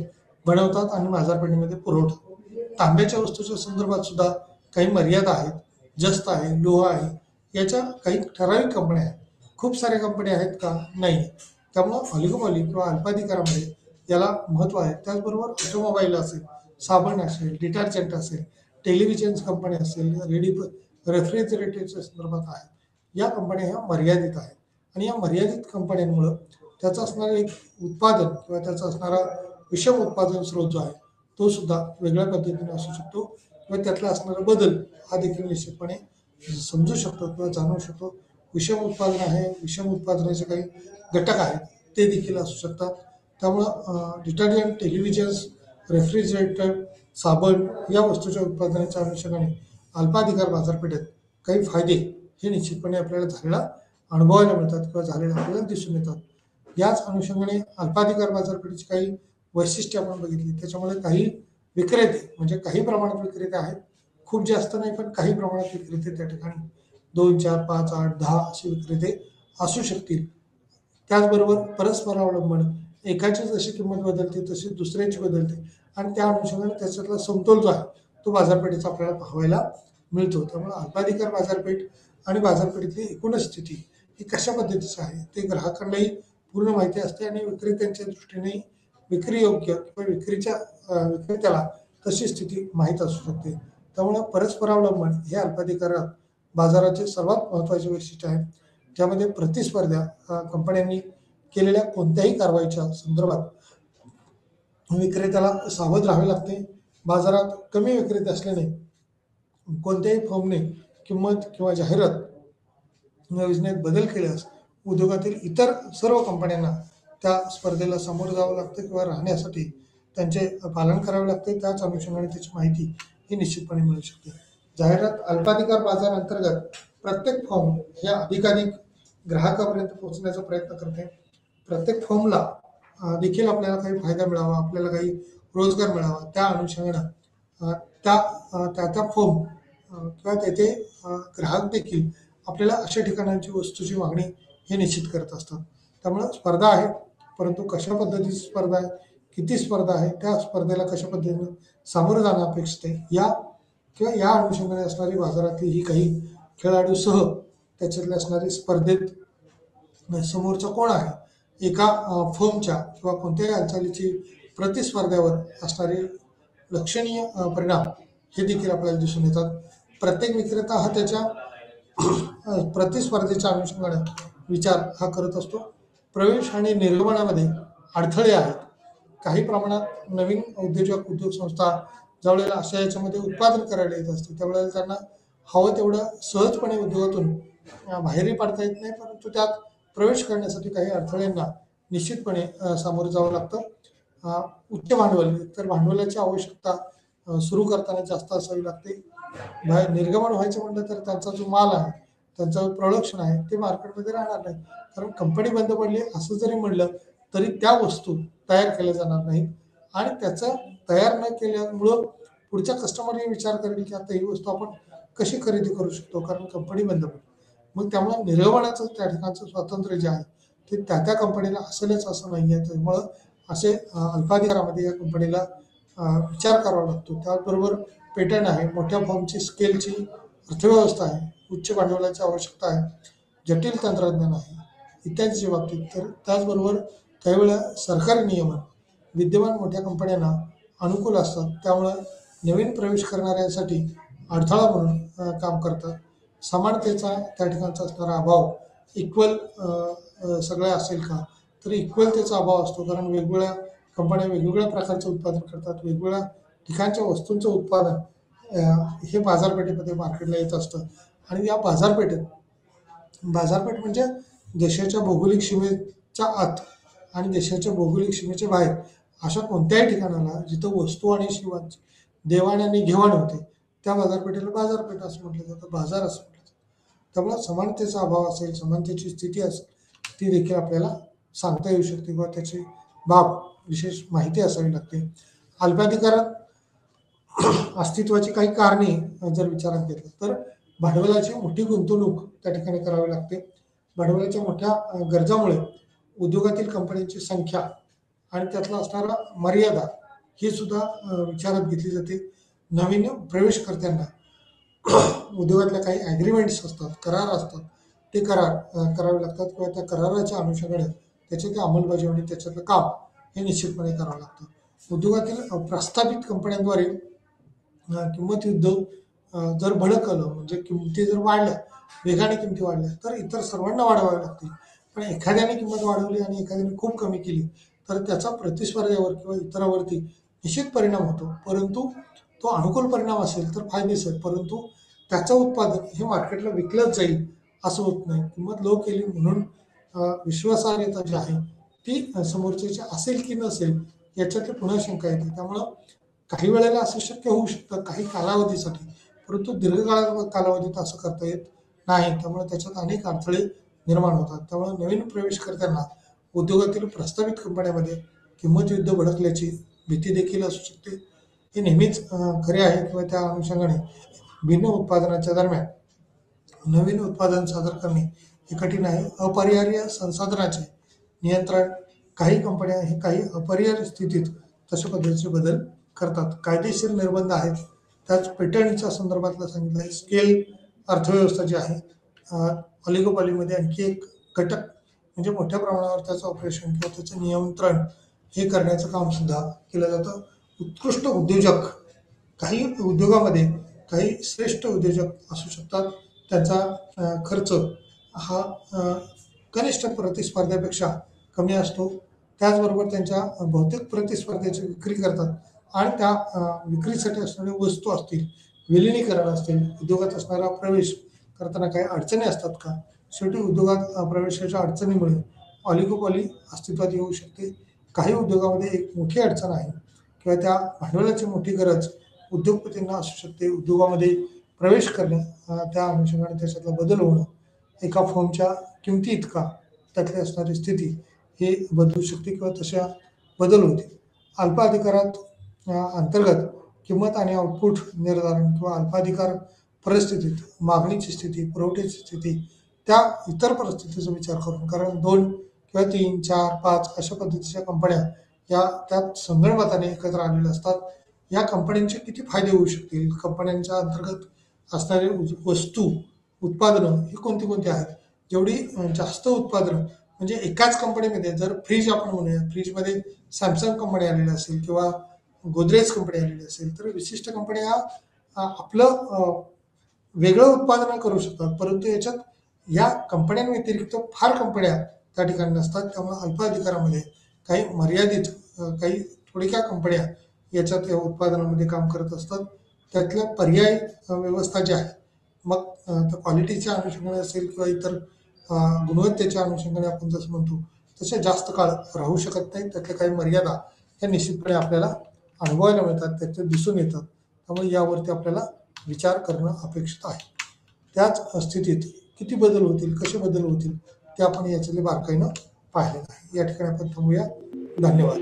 बनवतात आणि बाजारपेठेमध्ये पुरवतात. तांब्याच्या वस्तूच्या संदर्भात सुद्धा काही मर्यादा आहेत. जस्त आहे, लोह आहे, याच्या काही ठराविक कंपन्या आहेत. खूप साऱ्या कंपन्या आहेत का? नाही. त्यामुळं ऑलिगोपॉली किंवा अल्पाधिकारामध्ये याला महत्त्व आहे. त्याचबरोबर ऑटोमोबाईल असेल, साबण असेल, डिटर्जंट असेल, टेलिव्हिजन कंपनी असेल, रेफ्रिजरेटरच्या संदर्भात आहेत. या कंपन्या ह्या मर्यादित आहेत आणि या मर्यादित कंपन्यांमुळं त्याचं असणारं एक उत्पादन किंवा त्याचा असणारा विषम उत्पादन स्रोत जो आहे तो सुद्धा वेगळ्या पद्धतीने असू शकतो किंवा त्यातला असणारा बदल हा देखील निश्चितपणे समजू शकतो किंवा जाणवू शकतो. विषम उत्पादन आहे, विषम उत्पादनाचे काही घटक आहेत ते देखील असू शकतात. त्यामुळं डिटर्जंट, टेलिव्हिजन्स, रेफ्रिजरेटर, साबण या वस्तूच्या उत्पादनाच्या अनुषंगाने अल्पाधिकार बाजारपेठेत काही फायदे हे निश्चितपणे आपल्याला झालेला अनुभवायला मिळतात किंवा झालेले आपल्याला दिसून येतात. याच अनुषंगाने अल्पाधिकार बाजारपेठेची काही वैशिष्ट्ये आपण बघितली. त्याच्यामुळे काही विक्रेते म्हणजे काही प्रमाणात विक्रेते आहेत, खूप जास्त नाही पण काही प्रमाणात विक्रेते त्या ठिकाणी 2, 4, 5, 8, 10 असे विक्रेते असू शकतील. त्याचबरोबर परस्पर अवलंबन, एकाची जशी किंमत बदलते तशी दुसऱ्याची बदलते आणि त्या अनुषंगाने त्याच्यातला समतोल जो आहे तो बाजारपेठेचा आपल्याला पाहायला मिळतो. त्यामुळे अल्पाधिकार बाजारपेठ आणि बाजारपेठेतली एकूणच स्थिती ही कशा पद्धतीची आहे ते ग्राहकांनाही पूर्ण माहिती असते आणि विक्रेत्यांच्या दृष्टीने विक्री योग्य किंवा विक्रेत्याला तशी स्थिती माहीत असू शकते. त्यामुळे परस्परावलंबन हे अल्पाधिकार बाजाराचे सर्वात महत्त्वाचे वैशिष्ट्य आहे. ज्यामध्ये प्रतिस्पर्धा कंपन्यांनी केलेल्या कोणत्याही कारवाईच्या संदर्भात विक्रेत्याला सावध राहावे लागते. बाजारात कमी विक्रेते असल्याने कोणत्याही फर्मने किंमत किंवा जाहिरात योजनेत बदल केल्यास उद्योगातील इतर सर्व कंपन्यांना त्या स्पर्धेला सामोरं जावं लागतं किंवा राहण्यासाठी त्यांचे पालन करावे लागते, त्याच अनुषंगाने त्याची माहिती ही निश्चितपणे मिळू शकते. जाहिरात अल्पाधिकार बाजार अंतर्गत प्रत्येक फर्म हे अधिकाधिक ग्राहकापर्यंत पोहोचण्याचा प्रयत्न करते. प्रत्येक फर्मला देखील आपल्याला काही फायदा मिळावा, आपल्याला काही रोजगार मिळावा, त्या अनुषंगाने त्या फर्म किंवा त्याचे ग्राहक देखील आपल्याला अशा ठिकाणांची वस्तूची मागणी हे निश्चित करत असतात. त्यामुळे स्पर्धा आहे, परंतु कशा पद्धतीची स्पर्धा आहे, किती स्पर्धा आहे, त्या स्पर्धेला कशा पद्धतीने सामोरं जाणं अपेक्षित आहे या अनुषंगाने असणारी बाजारातली ही काही खेळाडूसह त्याच्यातले असणारी स्पर्धेत समोरचा कोण आहे, एका फर्मच्या किंवा कोणत्याही हालचालीची प्रतिस्पर्ध्यावर असणारे लक्षणीय परिणाम हे देखील आपल्याला दिसून येतात. प्रत्येक विक्रेता हा त्याच्या प्रतिस्पर्धेच्या अनुषंगाने विचार हा करत असतो. प्रवेश आणि निर्गमनामध्ये अडथळे आहेत. काही प्रमाणात नवीन उद्योग संस्था ज्यावेळेला अशा याच्यामध्ये उत्पादन करायला येत असते त्यावेळेला त्यांना हवं तेवढं सहजपणे उद्योगातून बाहेरही पडता येत नाही, परंतु त्यात प्रवेश करण्यासाठी काही अडथळ्यांना निश्चितपणे सामोरं जावं लागतं. उच्च भांडवल तर भांडवलाची आवश्यकता सुरू करताना जास्त असावी लागते. बाहेर निर्गमन व्हायचं म्हटलं तर त्यांचा जो माल आहे, त्यांचं जो प्रोडक्शन आहे ते मार्केटमध्ये राहणार नाही, कारण कंपनी बंद पडली असं जरी म्हणलं तरी त्या वस्तू तयार केल्या जाणार नाहीत आणि त्याचं तयार न केल्यामुळं पुढच्या कस्टमरने विचार करेल की आता ही वस्तू आपण कशी खरेदी करू शकतो, कारण कंपनी बंद पडली. मग त्यामुळे निर्गमनाचं त्या ठिकाणचं स्वातंत्र्य जे आहे ते त्या कंपनीला असेलच असं नाही आहे. त्यामुळं असे अल्पाधिकारामध्ये या कंपनीला विचार करावा लागतो. त्याचबरोबर पेटंट आहे, मोठ्या फर्मची स्केलची अर्थव्यवस्था आहे, उच्च भांडवलाची आवश्यकता आहे, जटिल तंत्रज्ञान आहे इत्यादीच्या बाबतीत. तर त्याचबरोबर काही वेळा सरकारी नियमन विद्यमान मोठ्या कंपन्यांना अनुकूल असतात, त्यामुळं नवीन प्रवेश करणाऱ्यांसाठी अडथळा म्हणून काम करतात. समानतेचा त्या ठिकाणचा असणारा अभाव, इक्वल सगळं असेल का, तर इक्वलतेचा अभाव असतो, कारण वेगवेगळ्या कंपन्या वेगवेगळ्या प्रकारचं उत्पादन करतात, वेगवेगळ्या ठिकाणच्या वस्तूंचं उत्पादन हे बाजारपेठेमध्ये मार्केटला येत असतं. आणि या बाजारपेठ म्हणजे देशाच्या भौगोलिक सीमेच्या आत आणि देशाच्या भौगोलिक सीमेच्या बाहेर अशा कोणत्याही ठिकाणाला जिथं वस्तू आणि सेवांची देवाण आणि घेवाण होते त्या बाजारपेठेला बाजारपेठ असं म्हटलं जातं, बाजार असं म्हटलं जातं. त्यामुळे समानतेचा अभाव असेल, समानतेची स्थिती असेल, ती देखील आपल्याला सांगता येऊ शकते किंवा त्याची बाब विशेष माहिती असावी लागते. अल्पाधिकारात अस्तित्वाची काही कारणे जर विचारात घेतलं तर भांडवलाची मोठी गुंतवणूक त्या ठिकाणी करावी लागते. भांडवलाच्या मोठ्या गरजामुळे उद्योगातील कंपन्यांची संख्या आणि त्यातला असणारा मर्यादा ही सुद्धा विचारात घेतली जाते. नवीन प्रवेशकर्त्यांना उद्योगातल्या काही ॲग्रीमेंट्स असतात, करार असतात, ते करार करावे लागतात किंवा त्या कराराच्या अनुषंगाने त्याची अंमलबजावणी त्याच्यातलं काम हे निश्चितपणे करावं लागतं. उद्योगातील प्रस्थापित कंपन्यांद्वारे किंमत युद्ध जर भडकलं म्हणजे किमती जर वाढल्या, वेगाने किमती वाढल्या तर इतर सर्वांना वाढवावे लागतील. पण एखाद्याने किंमत वाढवली आणि एखाद्याने खूप कमी केली तर त्याचा प्रतिस्पर्ध्यावर किंवा इतरांवरती निश्चित परिणाम होतो. परंतु तो अनुकूल परिणाम असेल तर फायदेशीर, परंतु त्याचं उत्पादन हे मार्केटला विकलंच जाईल असं होत नाही. किंमत लो केली म्हणून विश्वासार्हता जी आहे ती समोरच्याची असेल की नसेल याच्यातली पुन्हा शंका येते. त्यामुळं काही वेळेला असं शक्य होऊ शकतं काही कालावधीसाठी, परंतु कालावधीत असं करता येत नाही. त्यामुळे त्याच्यात अनेक अडथळे निर्माण होतात. त्यामुळे नवीन प्रवेशकर्त्यांना उद्योगातील प्रस्तावित कंपन्यांमध्ये किंमत युद्ध भडकल्याची भीती देखील असू शकते. हे नेहमीच खरे आहे किंवा त्या अनुषंगाने भिन्न उत्पादनाच्या दरम्यान नवीन उत्पादन सादर करणे हे कठीण आहे. अपरिहार्य संसाधनाचे नियंत्रण, काही कंपन्या हे काही अपरिहार्य स्थितीत तशा पद्धतीचे बदल करतात. कायदेशीर निर्बंध आहेत, त्याच पेटंटच्या संदर्भातलं सांगितलं आहे. स्केल अर्थव्यवस्था जी आहे, ऑलिगोपॉलीमध्ये आणखी एक घटक म्हणजे मोठ्या प्रमाणावर त्याचं ऑपरेशन किंवा त्याचं नियंत्रण हे करण्याचं काम सुद्धा केलं जातं. उत्कृष्ट उद्योजक, काही उद्योगामध्ये काही श्रेष्ठ उद्योजक असू शकतात, त्यांचा खर्च हा कनिष्ठ प्रतिस्पर्ध्यापेक्षा कमी असतो. त्याचबरोबर त्यांच्या भौतिक प्रतिस्पर्ध्याची विक्री करतात आणि त्या विक्रीसाठी असणाऱ्या वस्तू असतील, विलिनीकरण असतील, उद्योगात असणारा प्रवेश करताना काही अडचणी असतात का, शेवटी उद्योगात प्रवेशाच्या अडचणीमुळे ऑलिगोपॉली अस्तित्वात येऊ शकते. काही उद्योगामध्ये एक मोठी अडचण आहे किंवा त्या भांडवलाची मोठी गरज उद्योगपतींना असू शकते. उद्योगामध्ये प्रवेश करणे, त्या अनुषंगाने त्याच्यातला बदल होणं, एका फर्मच्या किमती इतका त्यातली असणारी स्थिती हे बदलू शकते किंवा तशा बदल होते. अल्पाधिकारात अंतर्गत किंमत आणि आउटपुट निर्धारण किंवा अल्पाधिकार परिस्थितीत मागणीची स्थिती, पुरवठ्याची स्थिती, त्या इतर परिस्थितीचा विचार करून, कारण 2 किंवा 3, 4, 5 अशा पद्धतीच्या कंपन्या या त्यात संगणमताने एकत्र आलेल्या असतात. या कंपन्यांचे किती फायदे होऊ शकतील, कंपन्यांच्या अंतर्गत असणारे वस्तू, उत्पादनं ही कोणती आहेत. जेवढी जास्त उत्पादनं म्हणजे एकाच कंपनीमध्ये, जर फ्रीज आपण म्हणूया, फ्रीजमध्ये सॅमसंग कंपनी आलेली असेल किंवा गोदरेज कंपनी आलेली असेल, तर विशिष्ट कंपन्या आपलं वेगळं उत्पादनं करू शकतात. परंतु याच्यात या कंपन्यांव्यतिरिक्त फार कंपन्या त्या ठिकाणी नसतात. त्यामुळे अल्पाधिकारामध्ये काही मर्यादित काही थोड्या कंपन्या याच्यात या उत्पादनामध्ये काम करत असतात. त्यातल्या पर्यायी व्यवस्था जी आहे, मग त्या क्वालिटीच्या अनुषंगाने असेल किंवा इतर गुणवत्तेच्या अनुषंगाने आपण जसं म्हणतो तसे जास्त काळ राहू शकत नाहीत. त्यातल्या काही मर्यादा ह्या निश्चितपणे आपल्याला अनुभवायला मिळतात, त्याच्यात दिसून येतात. त्यामुळे यावरती आपल्याला विचार करणं अपेक्षित आहे. त्याच स्थितीत किती बदल होतील, कसे बदल होतील ते आपण याच्यातले बारकाईनं पाहिलेलं आहे. या ठिकाणी आपण थांबूया. धन्यवाद.